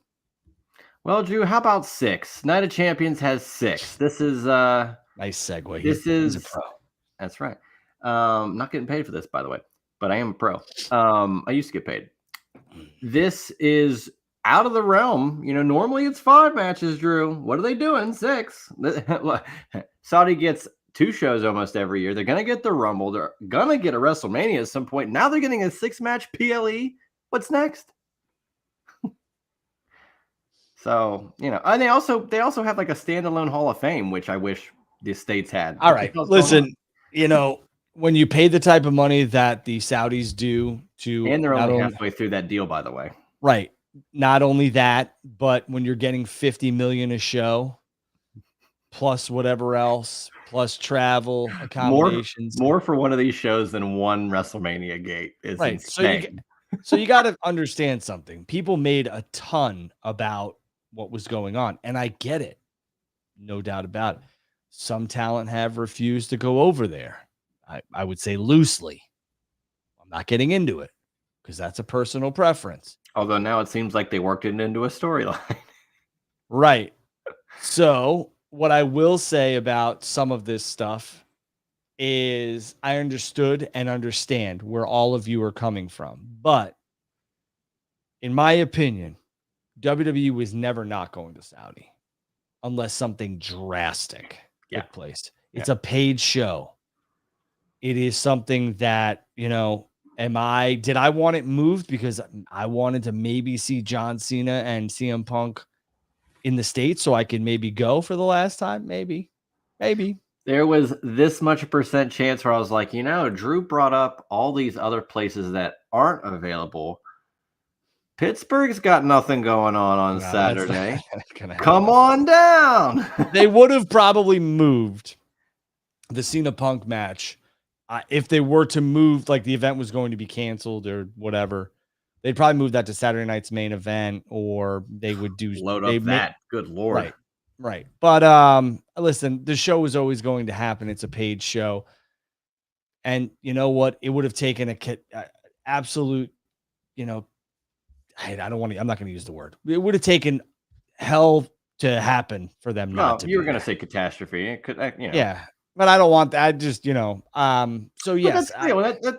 Well, Drew, how about 6? Night of Champions has 6. This is nice segue. He's a pro. That's right. Not getting paid for this, by the way, but I am a pro. I used to get paid. This is out of the realm. Normally it's 5 matches, Drew. What are they doing? 6. Saudi gets 2 shows almost every year. They're going to get the Rumble. They're going to get a WrestleMania at some point. Now they're getting a 6-match PLE. What's next? So, and they also have like a standalone Hall of Fame, which I wish the States had. All right. Listen, when you pay the type of money that the Saudis do and they're only halfway through that deal, by the way. Right. Not only that, but when you're getting $50 million a show, plus whatever else, plus travel, accommodations, more for one of these shows than one WrestleMania gate is right. Insane. So you got to understand something. People made a ton about what was going on, and I get it, no doubt about it. Some talent have refused to go over there. I would say loosely. I'm not getting into it because that's a personal preference. Although now it seems like they worked it into a storyline. Right. So what I will say about some of this stuff is I understood and understand where all of you are coming from. But in my opinion, WWE was never not going to Saudi unless something drastic Yeah. took place. It's a paid show. It is something that, did I want it moved because I wanted to maybe see John Cena and CM Punk in the States so I could maybe go for the last time? Maybe. There was this much percent chance where I was like, Drew brought up all these other places that aren't available. Pittsburgh's got nothing going on No, Saturday. that's gonna happen. Come on down. They would have probably moved the Cena Punk match if they were to move, like the event was going to be canceled or whatever. They'd probably move that to Saturday night's main event, or they would do Load up that. Good Lord. Right. But listen, the show was always going to happen. It's a paid show. And you know what? It would have taken a absolute, I'm not going to use the word. It would have taken hell to happen for them not to. You were going to say catastrophe. It could, Yeah. But I don't want that. I just, so yes.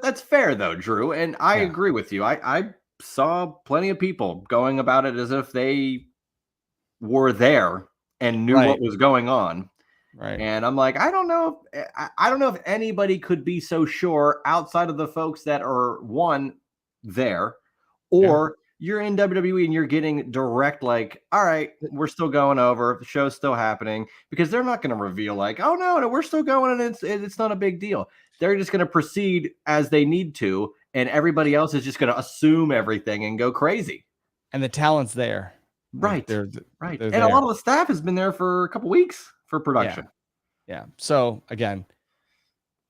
That's fair though, Drew. And I agree with you. I saw plenty of people going about it as if they were there and knew what was going on. Right. And I'm like, I don't know if anybody could be so sure outside of the folks that are there, or you're in WWE and you're getting direct, like, all right, we're still going over, the show's still happening, because they're not going to reveal like, oh no, we're still going and it's not a big deal. They're just going to proceed as they need to, and everybody else is just going to assume everything and go crazy. And the talent's there. Right. They're and there. A lot of the staff has been there for a couple weeks for production. Yeah. So again,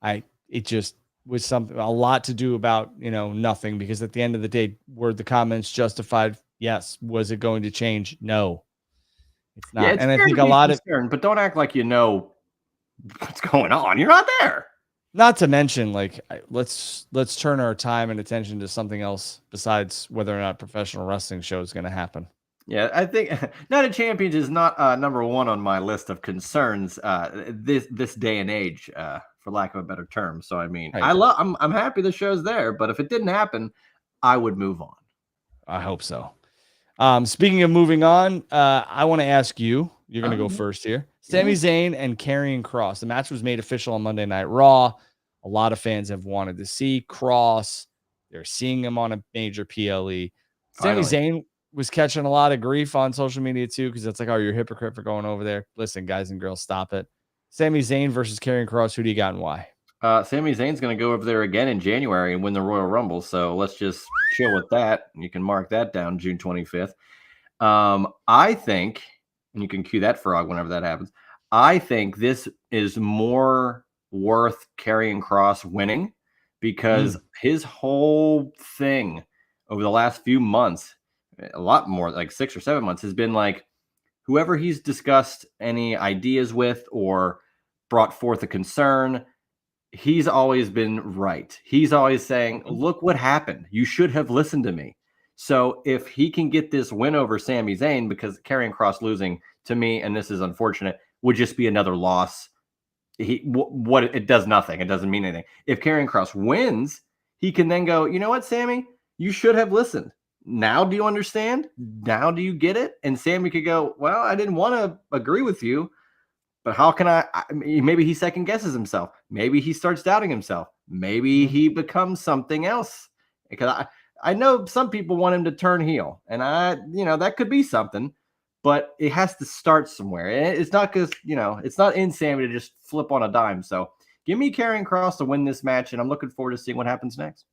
it just was a lot to do about, nothing, because at the end of the day, were the comments justified? Yes. Was it going to change? No, it's not. And I think a lot of, but don't act like you know what's going on. You're not there. Not to mention, like, let's turn our time and attention to something else besides whether or not professional wrestling show is going to happen. Yeah, I think Night of Champions is not number one on my list of concerns this day and age, for lack of a better term. So I mean, I'm happy the show's there, but if it didn't happen, I would move on. I hope so. Speaking of moving on, I want to ask you. You're going to go first here. Sami Zayn and Karrion Kross. The match was made official on Monday Night Raw. A lot of fans have wanted to see Kross. They're seeing him on a major PLE. Sami Zayn was catching a lot of grief on social media too, because it's like, oh, you're a hypocrite for going over there. Listen, guys and girls, stop it. Sami Zayn versus Karrion Kross. Who do you got and why? Sami Zayn's going to go over there again in January and win the Royal Rumble. So let's just chill with that. You can mark that down, June 25th. I think, and you can cue that frog whenever that happens, I think this is more worth Karrion Kross winning, because his whole thing over the last few months, a lot more, like 6 or 7 months, has been like, whoever he's discussed any ideas with or brought forth a concern, he's always been right. He's always saying, look what happened. You should have listened to me. So if he can get this win over Sami Zayn, because Karrion Kross losing, to me, and this is unfortunate, would just be another loss. It does nothing. It doesn't mean anything. If Karrion Kross wins, he can then go, you know what, Sami, you should have listened. Now do you understand? Now do you get it? And Sami could go, well, I didn't want to agree with you, but how can maybe he second guesses himself. Maybe he starts doubting himself. Maybe he becomes something else. Because I know some people want him to turn heel, and that could be something, but it has to start somewhere. It's not because, it's not in Sami to just flip on a dime. So give me Karrion Kross to win this match, and I'm looking forward to seeing what happens next.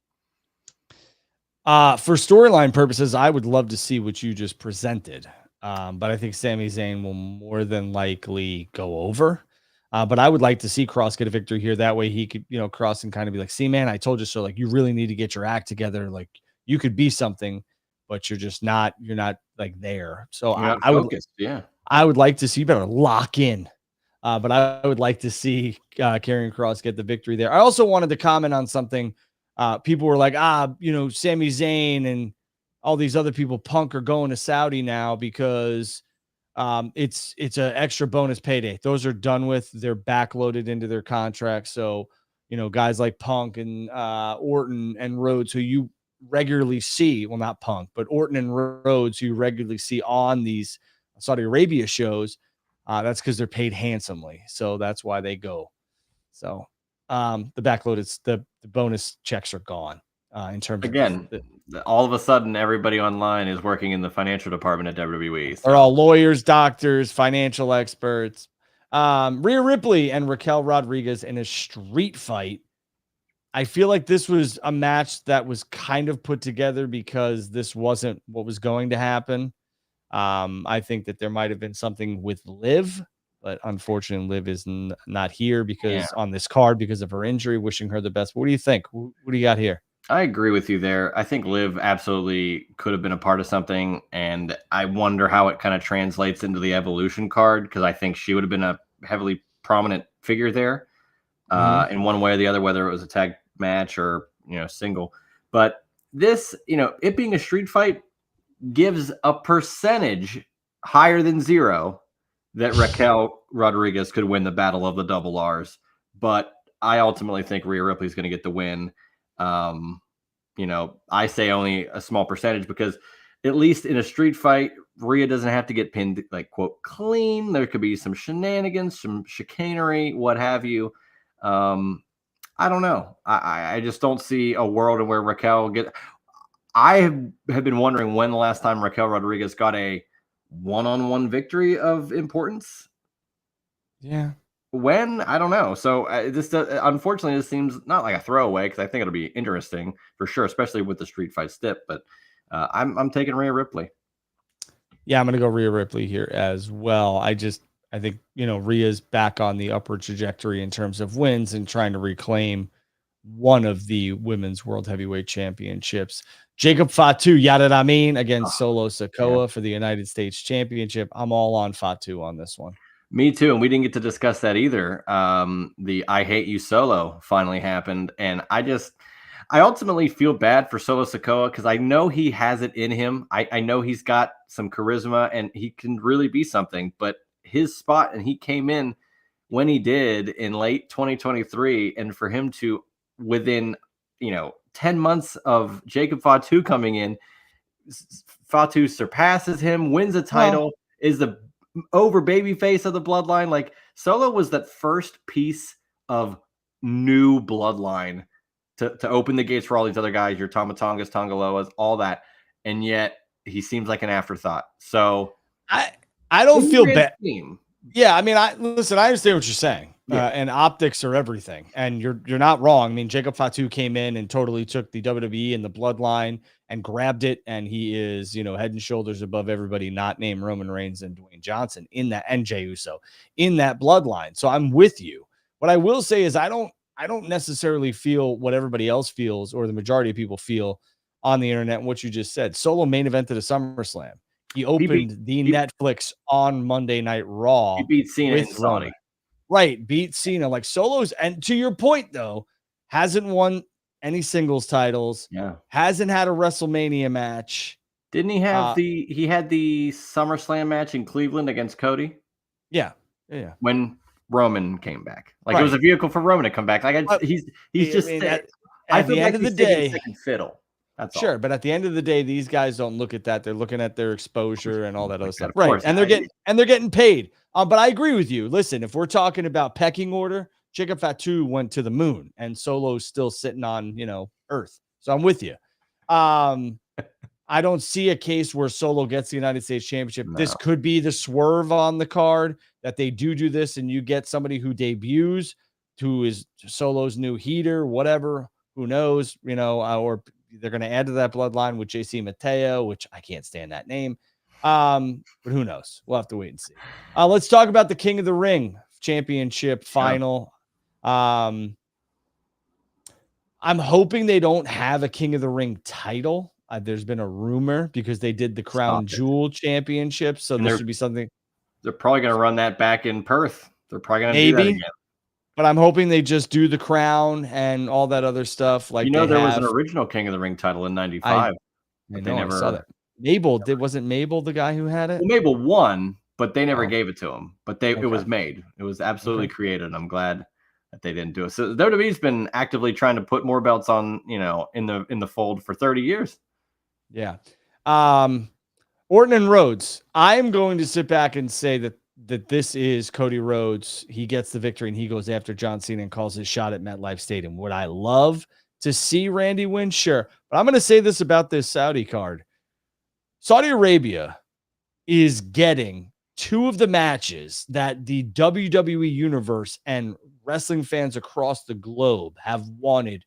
For storyline purposes, I would love to see what you just presented. But I think Sami Zayn will more than likely go over. But I would like to see Kross get a victory here. That way he could, Kross and kind of be like, see, man, I told you so. Like, you really need to get your act together. Like, you could be something, but you're not like there. So I would like to see, you better lock in. But I would like to see Karrion Kross get the victory there. I also wanted to comment on something. People were like, Sami Zayn and all these other people, Punk, are going to Saudi now because it's an extra bonus payday. Those are done with. They're backloaded into their contracts. So, guys like Punk and Orton and Rhodes, who you regularly see, well, not Punk, but Orton and Rhodes, who you regularly see on these Saudi Arabia shows, that's because they're paid handsomely. So that's why they go. So the backloaded, the bonus checks are gone in terms Again, of all of a sudden, everybody online is working in the financial department at WWE. They're all lawyers, doctors, financial experts. Rhea Ripley and Raquel Rodriguez in a street fight. I feel like this was a match that was kind of put together because this wasn't what was going to happen. I think that there might have been something with Liv, but unfortunately, Liv is not here because on this card because of her injury. Wishing her the best. What do you think? What do you got here? I agree with you there. I think Liv absolutely could have been a part of something, and I wonder how it kind of translates into the Evolution card because I think she would have been a heavily prominent figure there in one way or the other, whether it was a tag match or single. But this, it being a street fight gives a percentage higher than 0 that Raquel Rodriguez could win the Battle of the Double R's. But I ultimately think Rhea Ripley is going to get the win. I say only a small percentage because at least in a street fight, Rhea doesn't have to get pinned, like, quote, clean. There could be some shenanigans, some chicanery, what have you. I don't know. I just don't see a world in where Raquel I have been wondering when the last time Raquel Rodriguez got a one-on-one victory of importance. Yeah. When? I don't know. So unfortunately, this seems not like a throwaway because I think it'll be interesting for sure, especially with the street fight stip. But I'm taking Rhea Ripley. Yeah, I'm going to go Rhea Ripley here as well. I think, Rhea's back on the upward trajectory in terms of wins and trying to reclaim one of the women's world heavyweight championships. Jacob Fatu, against Solo Sikoa for the United States Championship. I'm all on Fatu on this one. Me too, and we didn't get to discuss that either. The I Hate You Solo finally happened, and I ultimately feel bad for Solo Sikoa because I know he has it in him. I know he's got some charisma, and he can really be something, but his spot, and he came in when he did in late 2023, and for him to, within 10 months of Jacob Fatu coming in, Fatu surpasses him, wins a title, is the over baby face of the bloodline. Like, Solo was that first piece of new bloodline to open the gates for all these other guys, your Tamatongas, Tongaloas, all that, and yet he seems like an afterthought. So I don't feel bad. Yeah, I understand what you're saying. Yeah. And optics are everything. And you're not wrong. I mean, Jacob Fatu came in and totally took the WWE and the bloodline and grabbed it. And he is, head and shoulders above everybody not named Roman Reigns and Dwayne Johnson in that, and Jey Uso in that bloodline. So I'm with you. What I will say is I don't necessarily feel what everybody else feels or the majority of people feel on the internet and what you just said. Solo main evented a SummerSlam. He opened the Netflix on Monday Night Raw. He beat Cena in Saudi. Right, beat Cena. Like, Solo's, and to your point though, hasn't won any singles titles. Yeah, hasn't had a WrestleMania match. Didn't he have he had the SummerSlam match in Cleveland against Cody? Yeah. When Roman came back, like, it was a vehicle for Roman to come back. Like, he's just at the end of the day, second fiddle. That's sure, all. But at the end of the day, these guys don't look at that. They're looking at their exposure and all that other stuff. Right. Course, and they're getting paid. But I agree with you. Listen, if we're talking about pecking order, Jacob Fatu went to the moon and Solo's still sitting on, Earth. So I'm with you. I don't see a case where Solo gets the United States Championship. No. This could be the swerve on the card that they do this and you get somebody who debuts, who is Solo's new heater, whatever, who knows, or they're going to add to that bloodline with JC Mateo, which I can't stand that name. But who knows? We'll have to wait and see. Let's talk about the King of the Ring Championship final. I'm hoping they don't have a King of the Ring title. There's been a rumor because they did the Crown Jewel Championship. So this should be something. They're probably going to run that back in Perth. They're probably going to do that Maybe, again. but I'm hoping they just do the crown and all that other stuff like they There was an have. original King of the Ring title in I '95, I but they know I saw never. that. Wasn't Mabel the guy who had it? Well, Mabel won, but they never Oh, gave it to him. But it okay. was made. It was absolutely Okay. created. I'm glad that they didn't do it. So WWE's been actively trying to put more belts on, in the fold for 30 years. Yeah. Orton and Rhodes. I'm going to sit back and say that this is Cody Rhodes. He gets the victory and he goes after John Cena and calls his shot at MetLife Stadium. Would I love to see Randy win? Sure. But I'm going to say this about this Saudi card. Saudi Arabia is getting two of the matches that the WWE universe and wrestling fans across the globe have wanted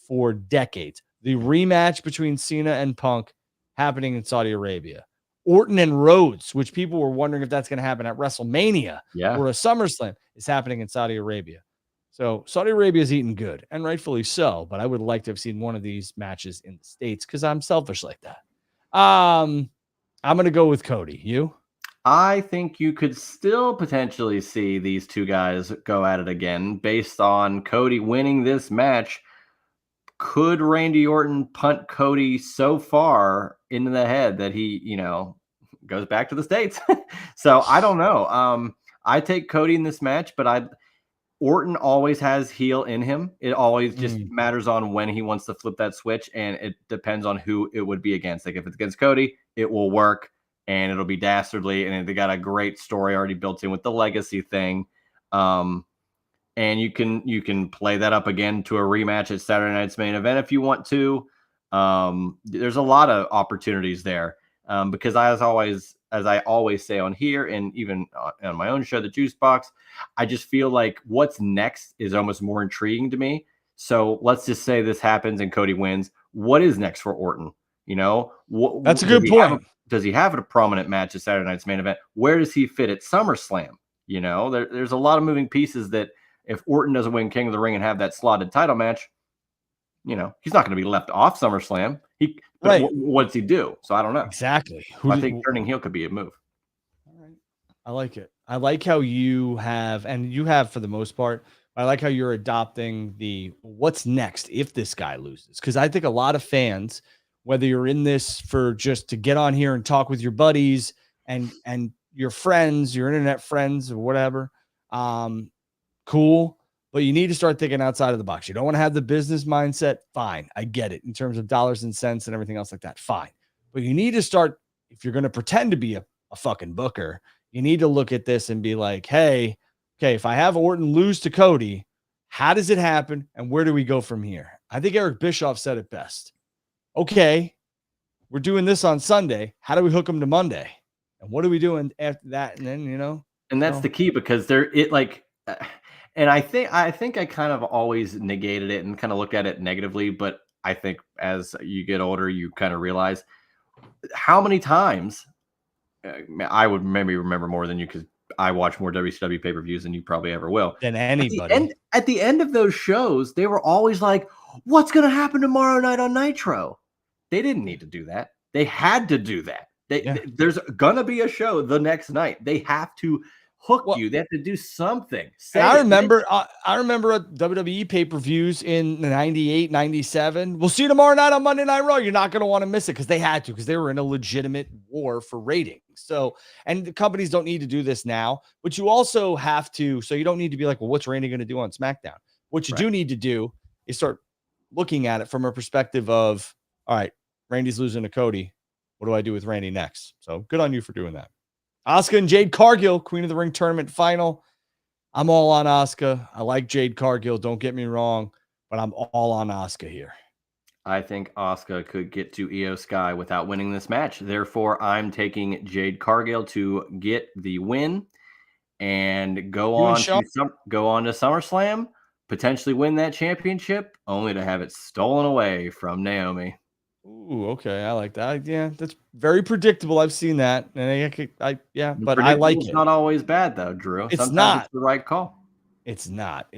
for decades. The rematch between Cena and Punk happening in Saudi Arabia. Orton and Rhodes, which people were wondering if that's going to happen at WrestleMania Yeah. or a SummerSlam, is happening in Saudi Arabia. So Saudi Arabia is eating good, and rightfully so. But I would like to have seen one of these matches in the States because I'm selfish like that. I'm going to go with Cody. You? I think you could still potentially see these two guys go at it again based on Cody winning this match. Could Randy Orton punt Cody so far into the head that he, goes back to the States? So I don't know. I take Cody in this match, but Orton always has heel in him. It always just matters on when he wants to flip that switch, and it depends on who it would be against. Like if it's against Cody, it will work and it'll be dastardly, and they got a great story already built in with the legacy thing. And you can play that up again to a rematch at Saturday Night's Main Event if you want to. There's a lot of opportunities there, because as I always say on here and even on my own show, The Juice Box, I just feel like what's next is almost more intriguing to me. So let's just say this happens and Cody wins. What is next for Orton? That's a good point. Does he have a prominent match at Saturday Night's Main Event? Where does he fit at SummerSlam? There's a lot of moving pieces that if Orton doesn't win King of the Ring and have that slotted title match, he's not going to be left off SummerSlam. Right. What's he do? So I don't know. Exactly. I think turning heel could be a move. All right. I like it. I like how you have for the most part. I like how you're adopting the what's next if this guy loses. Because I think a lot of fans, whether you're in this for just to get on here and talk with your buddies and your friends, your internet friends or whatever, cool. But you need to start thinking outside of the box. You don't want to have the business mindset. Fine. I get it in terms of dollars and cents and everything else like that. Fine. But you need to start, if you're going to pretend to be a fucking booker, you need to look at this and be like, hey, okay, if I have Orton lose to Cody, how does it happen? And where do we go from here? I think Eric Bischoff said it best. Okay, we're doing this on Sunday. How do we hook them to Monday? And what are we doing after that? And then, and that's the key, because and I think I kind of always negated it and kind of looked at it negatively, but I think as you get older, you kind of realize how many times I would maybe remember more than you, because I watch more WCW pay-per-views than you probably ever will. Than anybody. At the end of those shows, they were always like, what's going to happen tomorrow night on Nitro? They didn't need to do that. They had to do that. There's going to be a show the next night. They have to hook you. They have to do something. I remember at WWE pay-per-views in 98, 97. We'll see you tomorrow night on Monday Night Raw. You're not going to want to miss it because they had to, because they were in a legitimate war for ratings. So, and the companies don't need to do this now, but you also have to, so you don't need to be like, well, what's Randy going to do on SmackDown? What you do need to do is start looking at it from a perspective of, all right, Randy's losing to Cody. What do I do with Randy next? So good on you for doing that. Asuka and Jade Cargill, Queen of the Ring tournament final. I'm all on Asuka. I like Jade Cargill. Don't get me wrong, but I'm all on Asuka here. I think Asuka could get to Io Sky without winning this match. Therefore, I'm taking Jade Cargill to get the win and go on to SummerSlam, potentially win that championship, only to have it stolen away from Naomi. Ooh, okay. I like that. Yeah, that's very predictable. I've seen that. And but I like it. It's not always bad though, Drew. Sometimes it's the right call. It's not.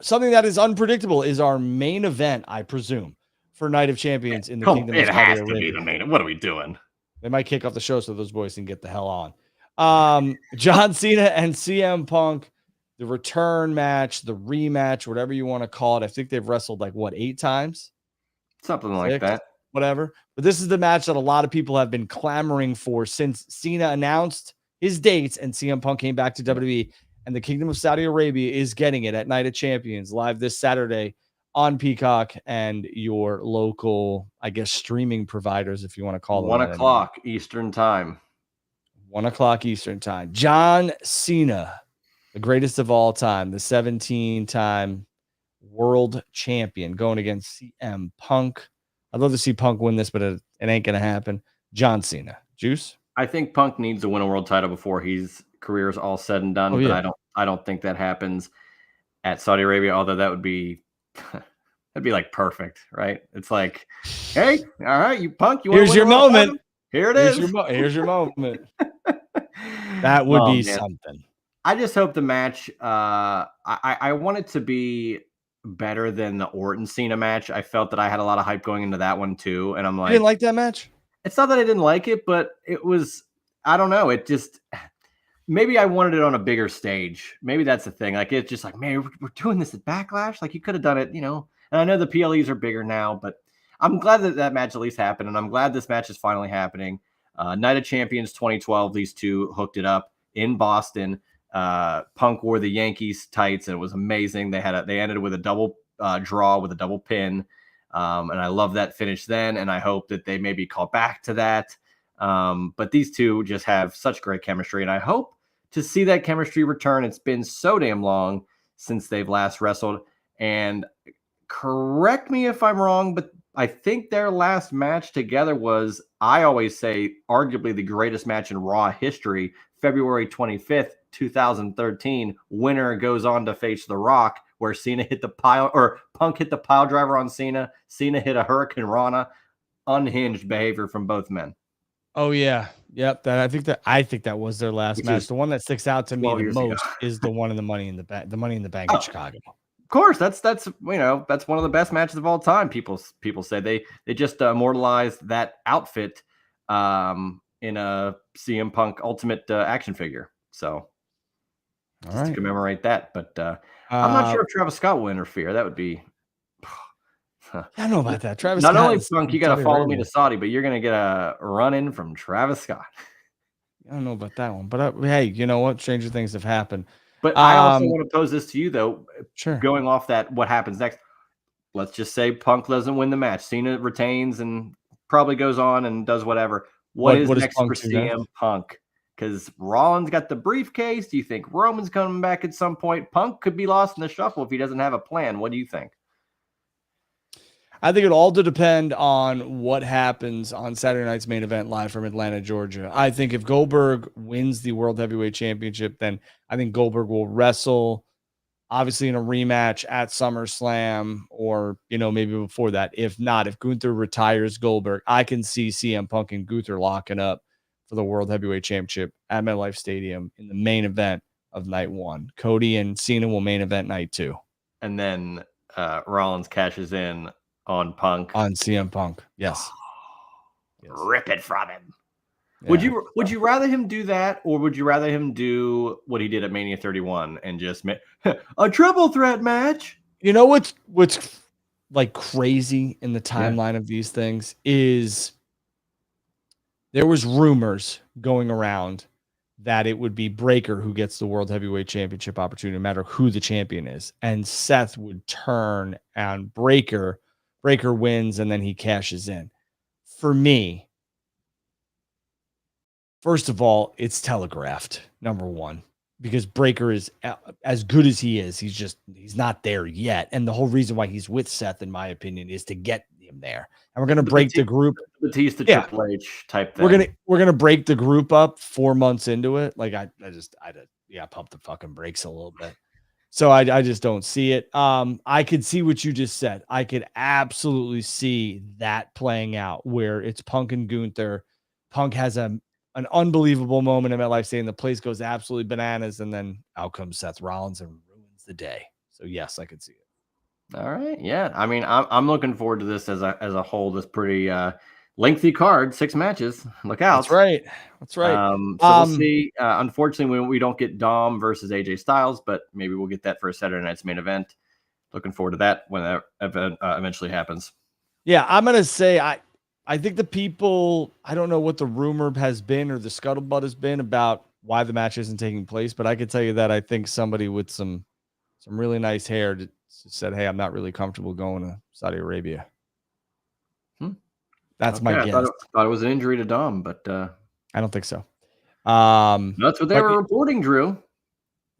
Something that is unpredictable is our main event, I presume, for Night of Champions in the Kingdom of Saudi Arabia. It has to be the main. What are we doing? They might kick off the show so those boys can get the hell on. John Cena and CM Punk, the return match, the rematch, whatever you want to call it. I think they've wrestled like what, 8 times? Something like 6, that. whatever. But this is the match that a lot of people have been clamoring for since Cena announced his dates and CM Punk came back to WWE. And the Kingdom of Saudi Arabia is getting it at Night of Champions live this Saturday on Peacock and your local, I guess, streaming providers, if you want to call them 1 that anymore. o'clock Eastern time. 1 o'clock Eastern time. John Cena, the greatest of all time, the 17-time world champion, going against CM Punk. I'd love to see Punk win this, but it ain't gonna happen. John Cena, Juice. I think Punk needs to win a world title before his career is all said and done. Oh, But yeah. I don't think that happens at Saudi Arabia. Although that would be that'd be like perfect, right? It's like, hey, all right, you Punk, you want Here's your moment. Here it Here's is. Here's your moment. That would be something. I just hope the match. I want it to be better than the Orton Cena match. I felt that I had a lot of hype going into that one too, and I'm You didn't like that match? it's not that I didn't like it, but it was. I don't know. It just maybe I wanted it on a bigger stage. Maybe that's the thing. Like it's just like, man, we're doing this at Backlash. Like you could have done it, you know. And I know the PLEs are bigger now, but I'm glad that that match at least happened, and I'm glad this match is finally happening. Night of Champions 2012, these two hooked it up in Boston. Punk wore the Yankees tights, and it was amazing. They ended with a double draw with a double pin, and I love that finish then. And I hope that they maybe call back to that. But these two just have such great chemistry, and I hope to see that chemistry return. It's been so damn long since they've last wrestled, and correct me if I'm wrong, but I think their last match together was, I always say, arguably the greatest match in Raw history, February 25th, 2013. Winner goes on to face The Rock, where Cena hit the pile, or Punk hit the pile driver on Cena. Cena hit a Hurricane Rana. Unhinged behavior from both men. Oh yeah, yep. I think that was their last match. The one that sticks out to me the most is the one in the Money in the Bank, in Chicago. Of course, that's that's one of the best matches of all time. People say they just immortalized that outfit in a CM Punk Ultimate action figure. So just to commemorate that. But I'm not sure if Travis Scott will interfere. That would be. I don't know about that. Travis Not Scott only Punk, you got to follow me to Saudi, but you're going to get a run in from Travis Scott. I don't know about that one, but hey, you know what? Stranger things have happened. But I also want to pose this to you, though. Sure. Going off that, what happens next? Let's just say Punk doesn't win the match. Cena retains and probably goes on and does whatever. What is next for CM Punk? Because Rollins got the briefcase. Do you think Roman's coming back at some point? Punk could be lost in the shuffle if he doesn't have a plan. What do you think? I think it all to depend on what happens on Saturday night's main event live from Atlanta, Georgia. I think if Goldberg wins the World Heavyweight Championship, then I think Goldberg will wrestle, obviously in a rematch at SummerSlam, or, you know, maybe before that. If not, if Gunther retires Goldberg, I can see CM Punk and Gunther locking up for the World Heavyweight Championship at MetLife Stadium in the main event of night one. Cody and Cena will main event night two. And then Rollins cashes in on Punk. On CM Punk, yes. Rip it from him. Yeah. Would you rather him do that, or would you rather him do what he did at Mania 31 and just a triple threat match? You know what's like crazy in the timeline of these things is there was rumors going around that it would be Breakker who gets the World Heavyweight Championship opportunity, no matter who the champion is, and Seth would turn on Breakker. Breakker wins, and then he cashes in. For me, first of all, it's telegraphed, number one, because Breakker is as good as he is. He's not there yet. And the whole reason why he's with Seth, in my opinion, is to get him there. And we're going to break the group. Batista Triple H type thing. We're going to break the group up 4 months into it. Like I pump the fucking brakes a little bit. So I just don't see it. I could see what you just said. I could absolutely see that playing out where it's Punk and Gunther. Punk has an unbelievable moment in MetLife saying the place goes absolutely bananas, and then out comes Seth Rollins and ruins the day. So yes, I could see it. All right, yeah. I mean, I'm looking forward to this as a whole. This lengthy card, 6 matches. Look out. That's right. That's right. So we'll see. Unfortunately, we don't get Dom versus AJ Styles, but maybe we'll get that for a Saturday night's main event. Looking forward to that when that event eventually happens. Yeah, I'm gonna say I think the people, I don't know what the rumor has been or the scuttlebutt has been about why the match isn't taking place, but I can tell you that I think somebody with some really nice hair just said, "Hey, I'm not really comfortable going to Saudi Arabia." That's my I guess. thought it was an injury to Dom, but I don't think so. that's what they were reporting, Drew.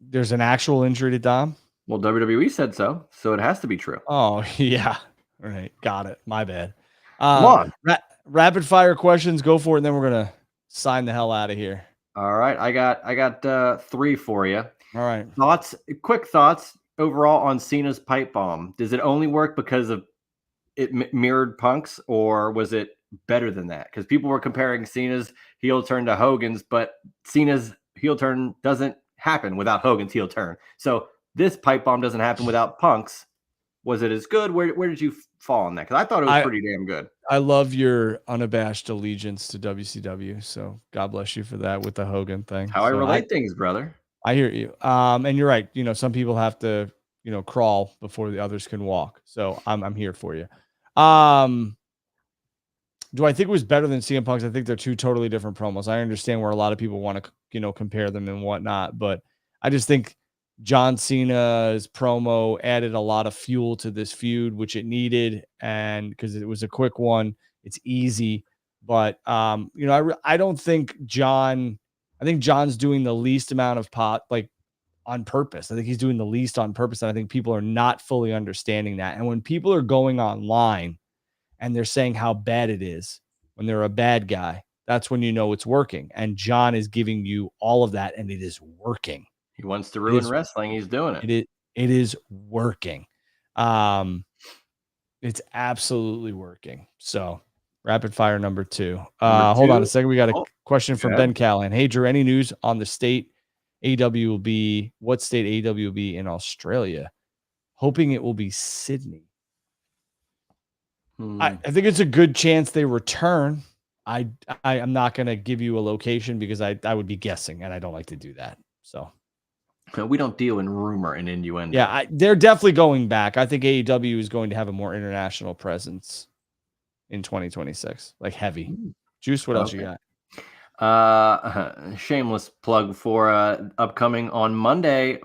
There's an actual injury to Dom. Well, WWE said so it has to be true. Oh yeah, all right, got it. My bad. Come on. Rapid fire questions. Go for it, and then we're gonna sign the hell out of here. All right, I got 3 for you. All right. Quick thoughts overall on Cena's pipe bomb. Does it only work because of it mirrored Punk's, or was it better than that? Because people were comparing Cena's heel turn to Hogan's, but Cena's heel turn doesn't happen without Hogan's heel turn. So this pipe bomb doesn't happen without Punk's. Was it as good? Where did you fall on that? Because I thought it was pretty damn good. I love your unabashed allegiance to WCW. So God bless you for that with the Hogan thing. How I relate things, brother. I hear you. And you're right. Some people have to, crawl before the others can walk. So I'm here for you. Do I think it was better than CM Punk's? I think they're two totally different promos. I understand where a lot of people want to, compare them and whatnot, but I just think John Cena's promo added a lot of fuel to this feud, which it needed. And because it was a quick one, it's easy. But, I don't think I think John's doing the least amount of on purpose. I think he's doing the least on purpose. And I think people are not fully understanding that. And when people are going online and they're saying how bad it is when they're a bad guy, that's when you know it's working. And John is giving you all of that, and it is working. He wants to ruin wrestling. He's doing it. It is working. It's absolutely working. So rapid fire number 2. Hold on a second. We got a question from Ben Callahan. Hey, Drew, any news on the state AEW will be? What state AEW will be in Australia? Hoping it will be Sydney. I think it's a good chance they return. I am not going to give you a location because I would be guessing, and I don't like to do that. So we don't deal in rumor and innuendo. Yeah, they're definitely going back. I think AEW is going to have a more international presence in 2026, like heavy. Juice, what else you got? Shameless plug for upcoming on Monday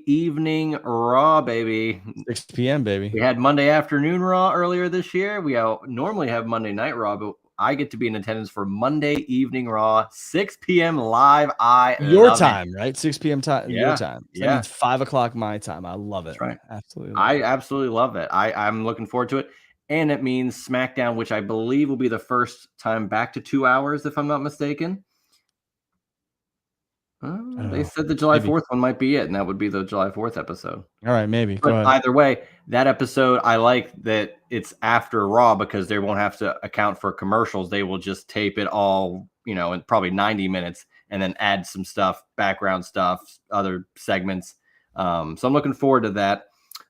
evening Raw, baby. 6 p.m., baby. We had Monday afternoon Raw earlier this year. We normally have Monday night Raw, but I get to be in attendance for Monday evening Raw, 6 p.m. live. Your time, right? 6 p.m. time. Yeah. Your time. So that means 5 o'clock my time. I love it. That's right. Absolutely. I absolutely love it. I'm looking forward to it. And it means SmackDown, which I believe will be the first time back to 2 hours, if I'm not mistaken. They said the July 4th one might be it, and that would be the July 4th episode. All right, maybe. But go ahead. Either way, that episode, I like that it's after Raw because they won't have to account for commercials. They will just tape it all, in probably 90 minutes and then add some stuff, background stuff, other segments. So I'm looking forward to that.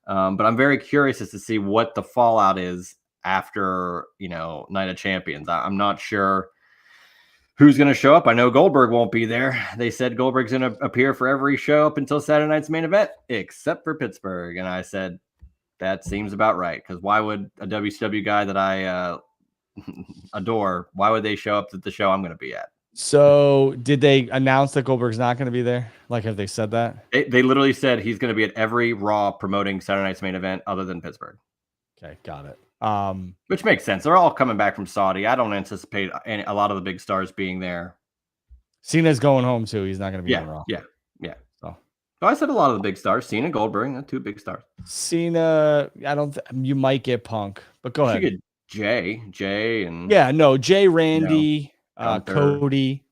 But I'm very curious as to see what the fallout is after, Night of Champions. I'm not sure who's going to show up. I know Goldberg won't be there. They said Goldberg's going to appear for every show up until Saturday night's main event, except for Pittsburgh. And I said, that seems about right. Because why would a WCW guy that I adore, why would they show up at the show I'm going to be at? So did they announce that Goldberg's not going to be there? Like, have they said that? They literally said he's going to be at every Raw promoting Saturday night's main event other than Pittsburgh. Okay, got it. Which makes sense. They're all coming back from Saudi. I don't anticipate a lot of the big stars being there. Cena's going home too. He's not going to be on Raw. Yeah. So I said a lot of the big stars. Cena, Goldberg, 2 big stars. Cena, you might get Punk, but go ahead. You get Jay, and Jay, Randy, Cody.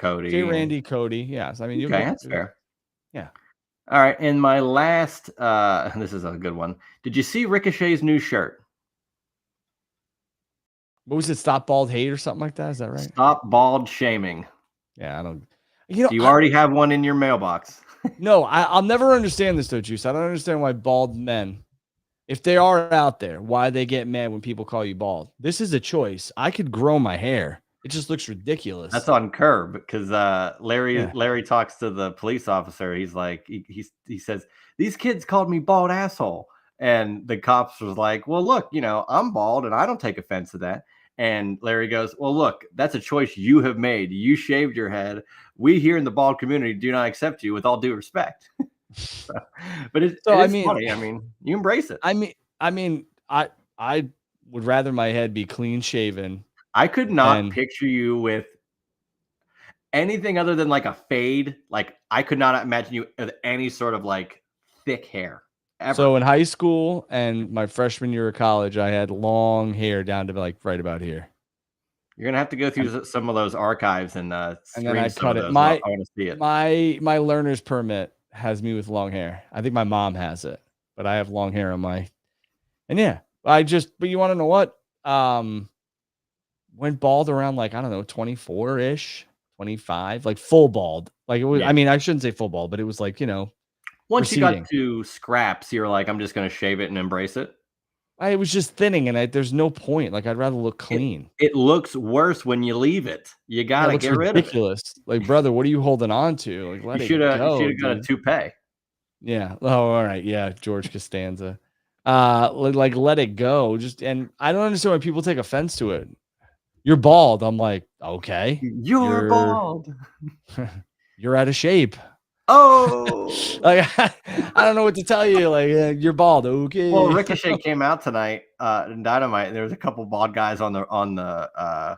Jay, Randy, Cody. Yes, that's fair. Yeah. All right, and my last, this is a good one. Did you see Ricochet's new shirt? What was it? Stop bald hate or something like that? Is that right? Stop bald shaming. Yeah, I don't. Do you already have one in your mailbox? No, I'll never understand this though, Juice. I don't understand why bald men. if they are out there, why they get mad when people call you bald. This is a choice. I could grow my hair. It just looks ridiculous. That's on Curb because Yeah. Larry talks to the police officer. He's like, he says, these kids called me bald asshole. And the cops was like, well, look, I'm bald and I don't take offense to that. And Larry goes, well, look, that's a choice you have made. You shaved your head. We here in the bald community do not accept you with all due respect. But it is funny. I mean, you embrace it. I would rather my head be clean shaven. I could not picture you with anything other than like a fade. Like I could not imagine you with any sort of like thick hair ever. So in high school and my freshman year of college, I had long hair down to like right about here. You're gonna have to go through some of those archives and then I cut it. I want to see it. My learner's permit has me with long hair. I think my mom has it, but I have long hair on my. And yeah, but you want to know what? Went bald around like, I don't know, 24-ish, 25, like full bald. Like it was, I mean, I shouldn't say full bald, but it was like, once you got to scraps, you're like, I'm just going to shave it and embrace it. It was just thinning and there's no point. Like I'd rather look clean. It looks worse when you leave it. You got to get rid of it. Like, brother, what are you holding on to? Like, let you should have got a toupee. Yeah. Oh, all right. Yeah. George Costanza. Like let it go. And I don't understand why people take offense to it. You're bald. I'm like, okay. You're bald. You're out of shape. Oh, like I don't know what to tell you. Like you're bald. Okay. Well, Ricochet came out tonight in Dynamite, and there was a couple bald guys on the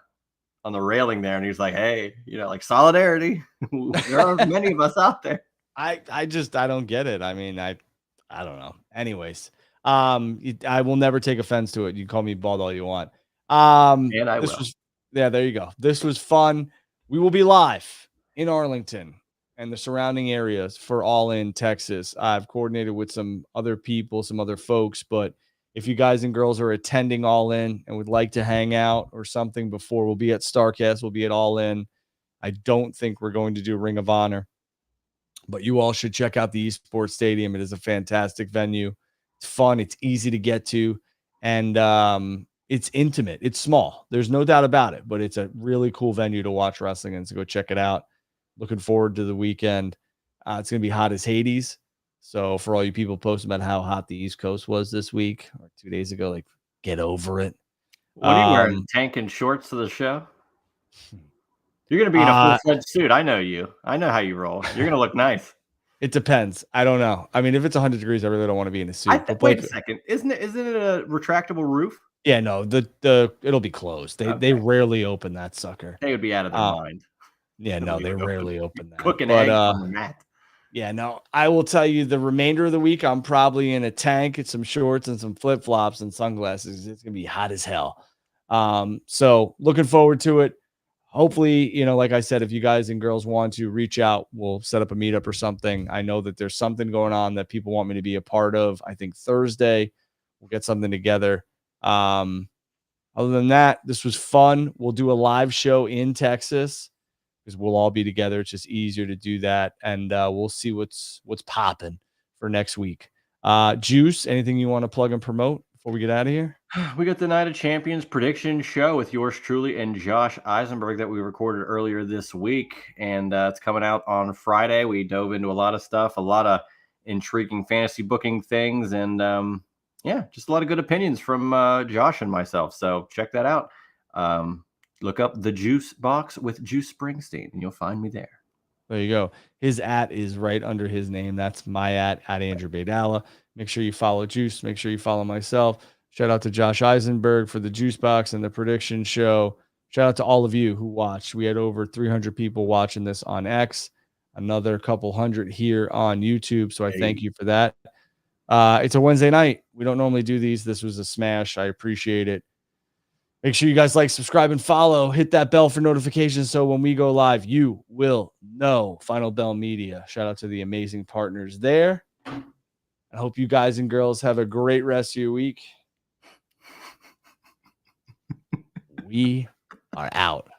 railing there, and he was like, "Hey, like solidarity. There are many of us out there." I don't get it. I mean, I don't know. Anyways, I will never take offense to it. You call me bald all you want. And I will. There you go. This was fun. We will be live in Arlington and the surrounding areas for All In Texas. I've coordinated with some other people, some other folks, but if you guys and girls are attending All In and would like to hang out or something before, we'll be at StarCast, we'll be at All In. I don't think we're going to do Ring of Honor, but you all should check out the Esports Stadium. It is a fantastic venue. It's fun. It's easy to get to. And it's intimate. It's small. There's no doubt about it, but it's a really cool venue to watch wrestling in. So go check it out. Looking forward to the weekend. It's going to be hot as Hades. So for all you people posting about how hot the East Coast was this week or 2 days ago, like get over it. What are you wearing? Tank and shorts to the show? You're going to be in a full-fledged suit. I know you. I know how you roll. You're going to look nice. It depends. I don't know. I mean, if it's 100 degrees, I really don't want to be in a suit. Wait a second. Isn't it a retractable roof? Yeah, no, it'll be closed. They rarely open that sucker. They would be out of their mind. Yeah, no, they rarely open that. Cooking eggs on the mat. Yeah, no, I will tell you the remainder of the week, I'm probably in a tank and some shorts and some flip-flops and sunglasses. It's going to be hot as hell. So looking forward to it. Hopefully, like I said, if you guys and girls want to reach out, we'll set up a meetup or something. I know that there's something going on that people want me to be a part of. I think Thursday we'll get something together. Other than that, this was fun. We'll do a live show in Texas because we'll all be together. It's just easier to do that. And we'll see what's popping for next week. Juice, anything you want to plug and promote before we get out of here? We got the Night of Champions prediction show with yours truly and Josh Eisenberg that we recorded earlier this week. And it's coming out on Friday. We dove into a lot of stuff, a lot of intriguing fantasy booking things, and just a lot of good opinions from Josh and myself. So check that out. Look up the Juice Box with Juice Springsteen, and you'll find me there. There you go. His @ is right under his name. That's my @ Andrew Baydala. Make sure you follow Juice. Make sure you follow myself. Shout out to Josh Eisenberg for the Juice Box and the prediction show. Shout out to all of you who watched. We had over 300 people watching this on X, another couple hundred here on YouTube. So I thank you for that. It's a Wednesday night. We don't normally do these. This was a smash. I appreciate it. Make sure you guys like, subscribe, and follow. Hit that bell for notifications so when we go live, you will know. Final Bell Media. Shout out to the amazing partners there. I hope you guys and girls have a great rest of your week. We are out.